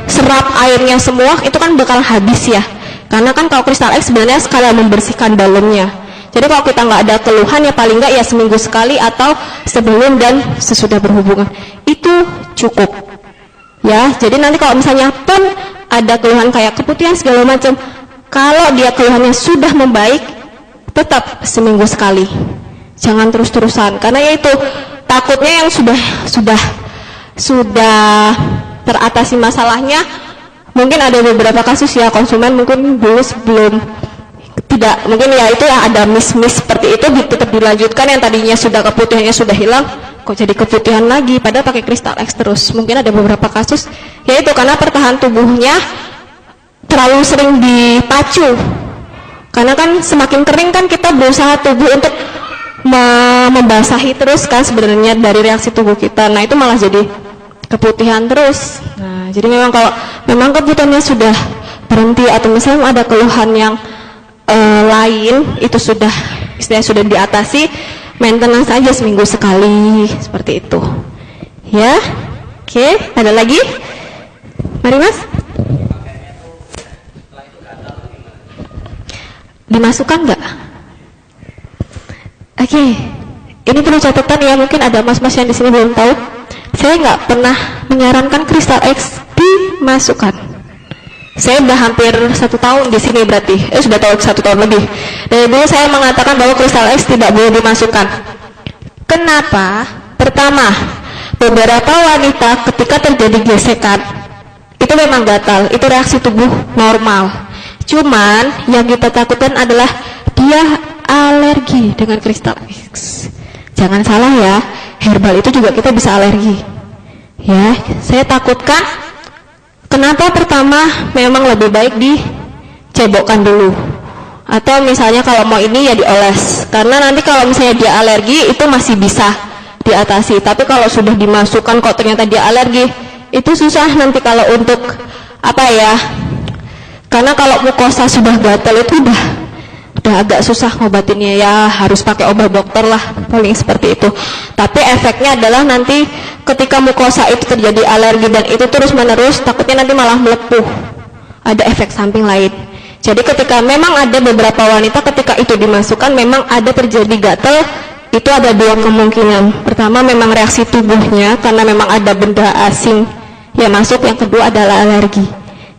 serap airnya semua, itu kan bakal habis ya. Karena kan kalau kristal X sebenarnya sekalian membersihkan dalamnya. Jadi kalau kita nggak ada keluhan, ya paling nggak ya seminggu sekali atau sebelum dan sesudah berhubungan, itu cukup ya. Jadi nanti kalau misalnya pun ada keluhan kayak keputihan segala macam, kalau dia keluhannya sudah membaik, tetap seminggu sekali, jangan terus-terusan. Karena ya itu takutnya yang sudah teratasi masalahnya. Mungkin ada beberapa kasus ya, konsumen mungkin dulu sebelum tidak, mungkin ya itu ya ada miss seperti itu, tetap dilanjutkan, yang tadinya sudah keputihannya sudah hilang, kok jadi keputihan lagi, padahal pakai kristal X terus. Mungkin ada beberapa kasus, ya itu karena pertahanan tubuhnya terlalu sering dipacu. Karena kan semakin kering kan kita berusaha tubuh untuk membasahi terus kan sebenarnya dari reaksi tubuh kita. Nah itu malah jadi keputihan terus. Nah, jadi memang kalau memang keputihannya sudah berhenti atau misalnya ada keluhan yang lain, itu sudah diatasi, maintenance saja seminggu sekali, seperti itu. Ya, oke, ada lagi? Mari Mas. Dimasukkan nggak? Oke, ini perlu catatan ya, mungkin ada mas-mas yang di sini belum tahu. Saya nggak pernah menyarankan kristal X dimasukkan. Saya udah hampir 1 tahun di sini berarti, sudah tahu 1 tahun lebih. Dari dulu saya mengatakan bahwa kristal X tidak boleh dimasukkan. Kenapa? Pertama, beberapa wanita ketika terjadi gesekan, Itu memang gatal, itu reaksi tubuh normal. Cuman yang kita takutkan adalah dia alergi dengan kristal X. Jangan salah ya, herbal itu juga kita bisa alergi. Ya, saya takutkan kenapa pertama memang lebih baik dicebokkan dulu. Atau misalnya kalau mau ini ya dioles. Karena nanti kalau misalnya dia alergi itu masih bisa diatasi. Tapi kalau sudah dimasukkan kok ternyata dia alergi, itu susah nanti kalau untuk apa ya? Karena kalau mukosa sudah gatal itu udah agak susah ngobatinnya, ya harus pakai obat dokter lah paling seperti itu. Tapi efeknya adalah nanti ketika mukosa itu terjadi alergi dan itu terus menerus, takutnya nanti malah melepuh, ada efek samping lain. Jadi ketika memang ada beberapa wanita ketika itu dimasukkan memang ada terjadi gatal, itu ada dua kemungkinan. Pertama memang reaksi tubuhnya karena memang ada benda asing yang masuk, yang kedua adalah alergi.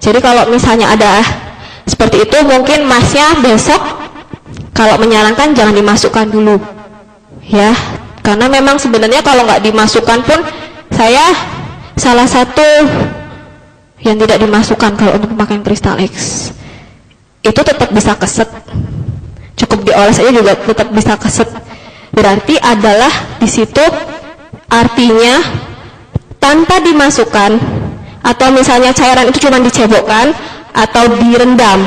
Jadi kalau misalnya ada seperti itu, mungkin masnya besok kalau menyarankan jangan dimasukkan dulu, ya, karena memang sebenarnya kalau nggak dimasukkan pun saya salah satu yang tidak dimasukkan kalau untuk pemakaian kristal X itu tetap bisa keset, cukup dioles aja juga tetap bisa keset. Berarti adalah di situ artinya tanpa dimasukkan atau misalnya cairan itu cuma dicebokkan atau direndam.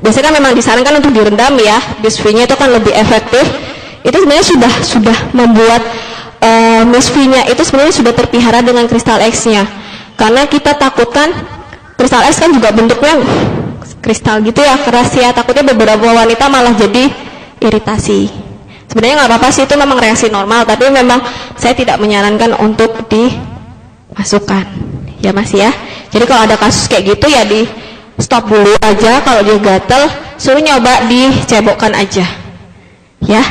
Biasanya kan memang disarankan untuk direndam ya, misfinya itu kan lebih efektif. Itu sebenarnya sudah membuat misfinya itu sebenarnya sudah terpelihara dengan kristal X-nya. Karena kita takutkan kristal X kan juga bentuknya kristal gitu ya, keras ya. Takutnya beberapa wanita malah jadi iritasi. Sebenarnya nggak apa-apa sih, itu memang reaksi normal. Tapi memang saya tidak menyarankan untuk dimasukkan, ya Mas ya. Jadi kalau ada kasus kayak gitu ya di stop dulu aja. Kalau dia gatel suruh nyoba dicebokkan aja ya.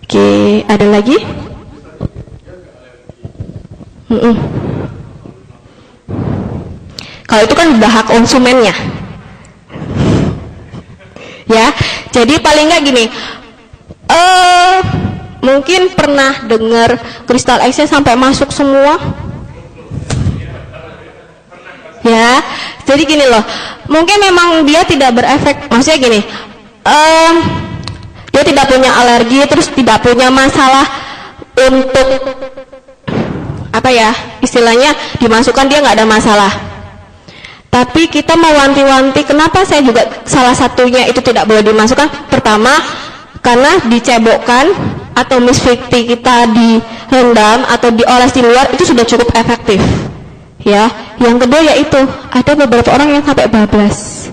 Oke, ada lagi? Kalau itu kan udah hak konsumennya ya. Jadi paling nggak gini, mungkin pernah dengar kristal X-nya sampai masuk semua ya. Jadi gini loh, mungkin memang dia tidak berefek, maksudnya gini, dia tidak punya alergi, terus tidak punya masalah untuk apa ya, istilahnya dimasukkan dia nggak ada masalah. Tapi kita mau wanti-wanti, kenapa saya juga salah satunya itu tidak boleh dimasukkan. Pertama, karena dicebokkan atau misfiti kita direndam atau dioles di luar itu sudah cukup efektif. Ya, yang kedua yaitu ada beberapa orang yang sampai bablas.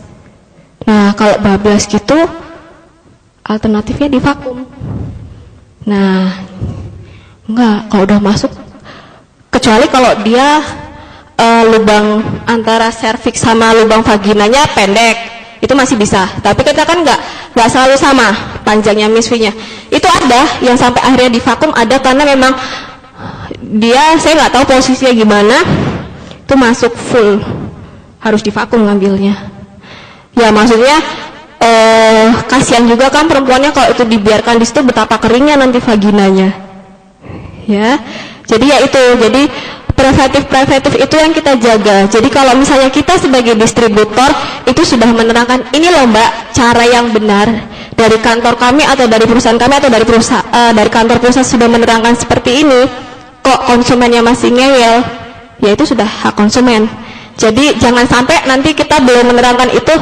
Nah, kalau bablas gitu alternatifnya divakum. Nah, enggak, kalau udah masuk, kecuali kalau dia lubang antara serviks sama lubang vaginanya pendek, itu masih bisa. Tapi kita kan nggak selalu sama panjangnya misfinya. Itu ada yang sampai akhirnya divakum, ada karena memang dia, saya nggak tahu posisinya gimana, itu masuk full, harus divakum ngambilnya. Ya maksudnya kasihan juga kan perempuannya kalau itu dibiarkan di situ, betapa keringnya nanti vaginanya. Ya, jadi ya itu, jadi preventif itu yang kita jaga. Jadi kalau misalnya kita sebagai distributor itu sudah menerangkan, ini loh Mbak cara yang benar, dari kantor kami atau dari perusahaan kami atau dari kantor pusat sudah menerangkan seperti ini, kok konsumennya masih ngeyel, ya itu sudah hak konsumen. Jadi jangan sampai nanti kita belum menerangkan itu,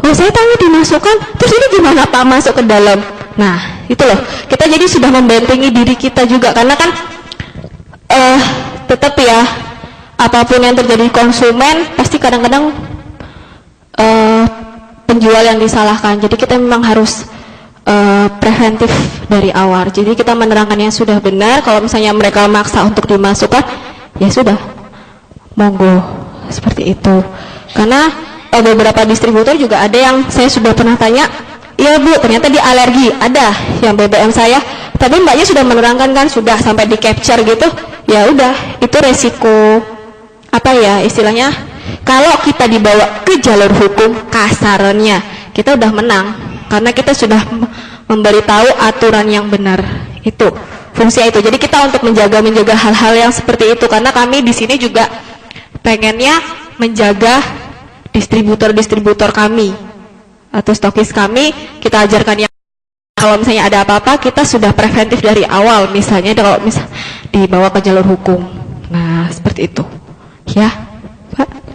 oh saya tahu dimasukkan, terus ini gimana Pak masuk ke dalam. Nah itu loh, kita jadi sudah membentengi diri kita juga, karena kan tetap ya, apapun yang terjadi konsumen pasti kadang-kadang penjual yang disalahkan. Jadi kita memang harus preventif dari awal. Jadi kita menerangkannya sudah benar. Kalau misalnya mereka maksa untuk dimasukkan, ya sudah, monggo seperti itu. Karena beberapa distributor juga ada yang saya sudah pernah tanya, iya Bu, ternyata dia alergi. Ada yang BBM saya, tapi mbaknya sudah menerangkan kan, sudah sampai di capture gitu. Ya udah, itu resiko apa ya istilahnya, kalau kita dibawa ke jalur hukum, kasarannya kita udah menang karena kita sudah memberitahu aturan yang benar. Itu fungsinya itu. Jadi kita untuk menjaga hal-hal yang seperti itu, karena kami di sini juga pengennya menjaga distributor kami atau stokis kami. Kita ajarkan yang kalau misalnya ada apa-apa kita sudah preventif dari awal, misalnya kalau dibawa ke jalur hukum. Nah, seperti itu. Ya, Pak.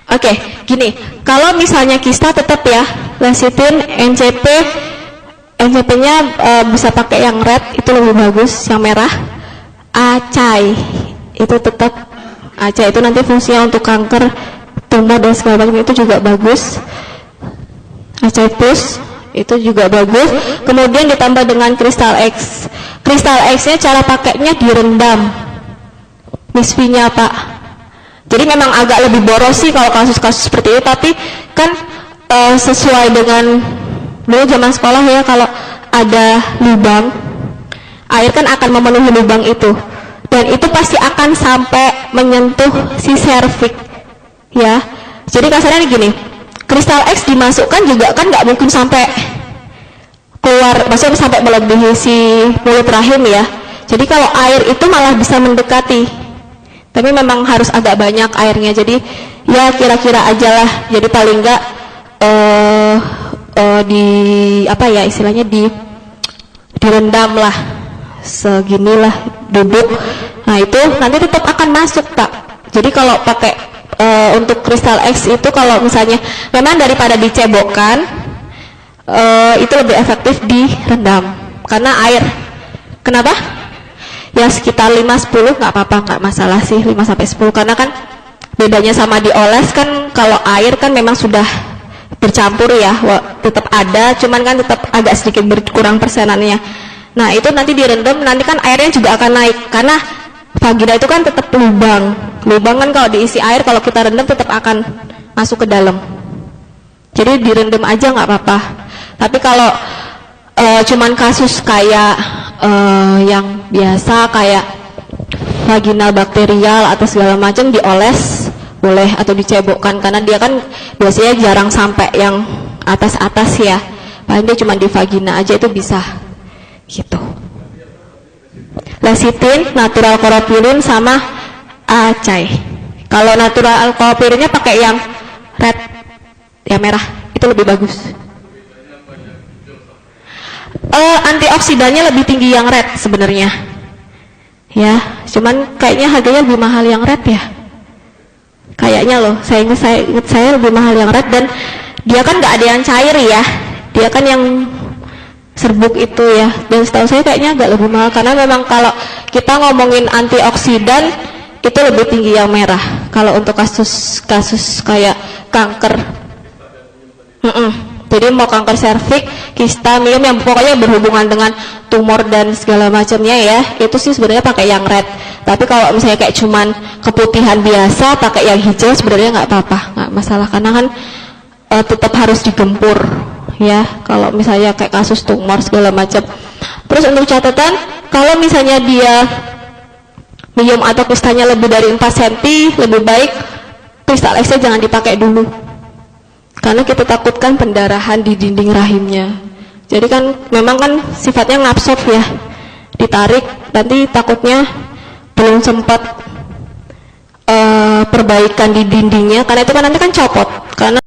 Oke, gini, kalau misalnya kista tetap ya, lecithin, NCP-nya bisa pakai yang red, itu lebih bagus, yang merah. Acai, itu tetap, acai itu nanti fungsinya untuk kanker, tumor dan segala macam, itu juga bagus. Acai plus, itu juga bagus. Kemudian ditambah dengan kristal X. Kristal X-nya cara pakainya direndam, misfinya Pak. Jadi memang agak lebih boros sih kalau kasus-kasus seperti itu, tapi kan sesuai dengan dulu zaman sekolah ya, kalau ada lubang, air kan akan memenuhi lubang itu, dan itu pasti akan sampai menyentuh si serviks ya. Jadi kasarnya gini, kristal X dimasukkan juga kan nggak mungkin sampai keluar, maksudnya sampai melebihi si mulut rahim ya. Jadi kalau air itu malah bisa mendekati, tapi memang harus agak banyak airnya, jadi ya kira-kira aja lah, jadi paling enggak di apa ya istilahnya direndam lah seginilah duduk. Nah itu nanti tetap akan masuk Pak. Jadi kalau pakai untuk kristal X itu kalau misalnya memang daripada dicebokkan, itu lebih efektif direndam karena air. Kenapa? Ya sekitar 5-10 nggak apa-apa, nggak masalah sih 5-10, karena kan bedanya sama dioles kan, kalau air kan memang sudah bercampur ya, tetap ada, cuman kan tetap agak sedikit berkurang persenannya. Nah itu nanti direndam, nanti kan airnya juga akan naik, karena vagina itu kan tetap lubang kan kalau diisi air, kalau kita rendam tetap akan masuk ke dalam. Jadi direndam aja nggak apa-apa. Tapi kalau cuman kasus kayak yang biasa kayak vaginal bakterial atau segala macam, dioles boleh atau dicebokkan, karena dia kan biasanya jarang sampai yang atas-atas ya, paling dia cuma di vagina aja, itu bisa gitu. Lecithin, natural chloroquine sama acai. Kalau natural chloroquine-nya pakai yang red, yang merah, itu lebih bagus. Antioksidannya lebih tinggi yang red sebenarnya ya, cuman kayaknya harganya lebih mahal yang red ya, kayaknya loh, saya ingat saya lebih mahal yang red, dan dia kan nggak ada yang cair ya, dia kan yang serbuk itu ya, dan setahu saya kayaknya agak lebih mahal, karena memang kalau kita ngomongin antioksidan itu lebih tinggi yang merah kalau untuk kasus kayak kanker. Jadi mau kanker serviks, kista, miom, yang pokoknya berhubungan dengan tumor dan segala macamnya ya, itu sih sebenarnya pakai yang red. Tapi kalau misalnya kayak cuman keputihan biasa, pakai yang hijau sebenarnya nggak apa-apa, nggak masalah, karena kan tetap harus digempur ya. Kalau misalnya kayak kasus tumor segala macam. Terus untuk catatan, kalau misalnya dia miom atau kistanya lebih dari 4 cm, lebih baik kristal X-nya jangan dipakai dulu, karena kita takutkan pendarahan di dinding rahimnya. Jadi kan memang kan sifatnya ngabsorb ya, ditarik, nanti takutnya belum sempat perbaikan di dindingnya, karena itu kan nanti kan copot, karena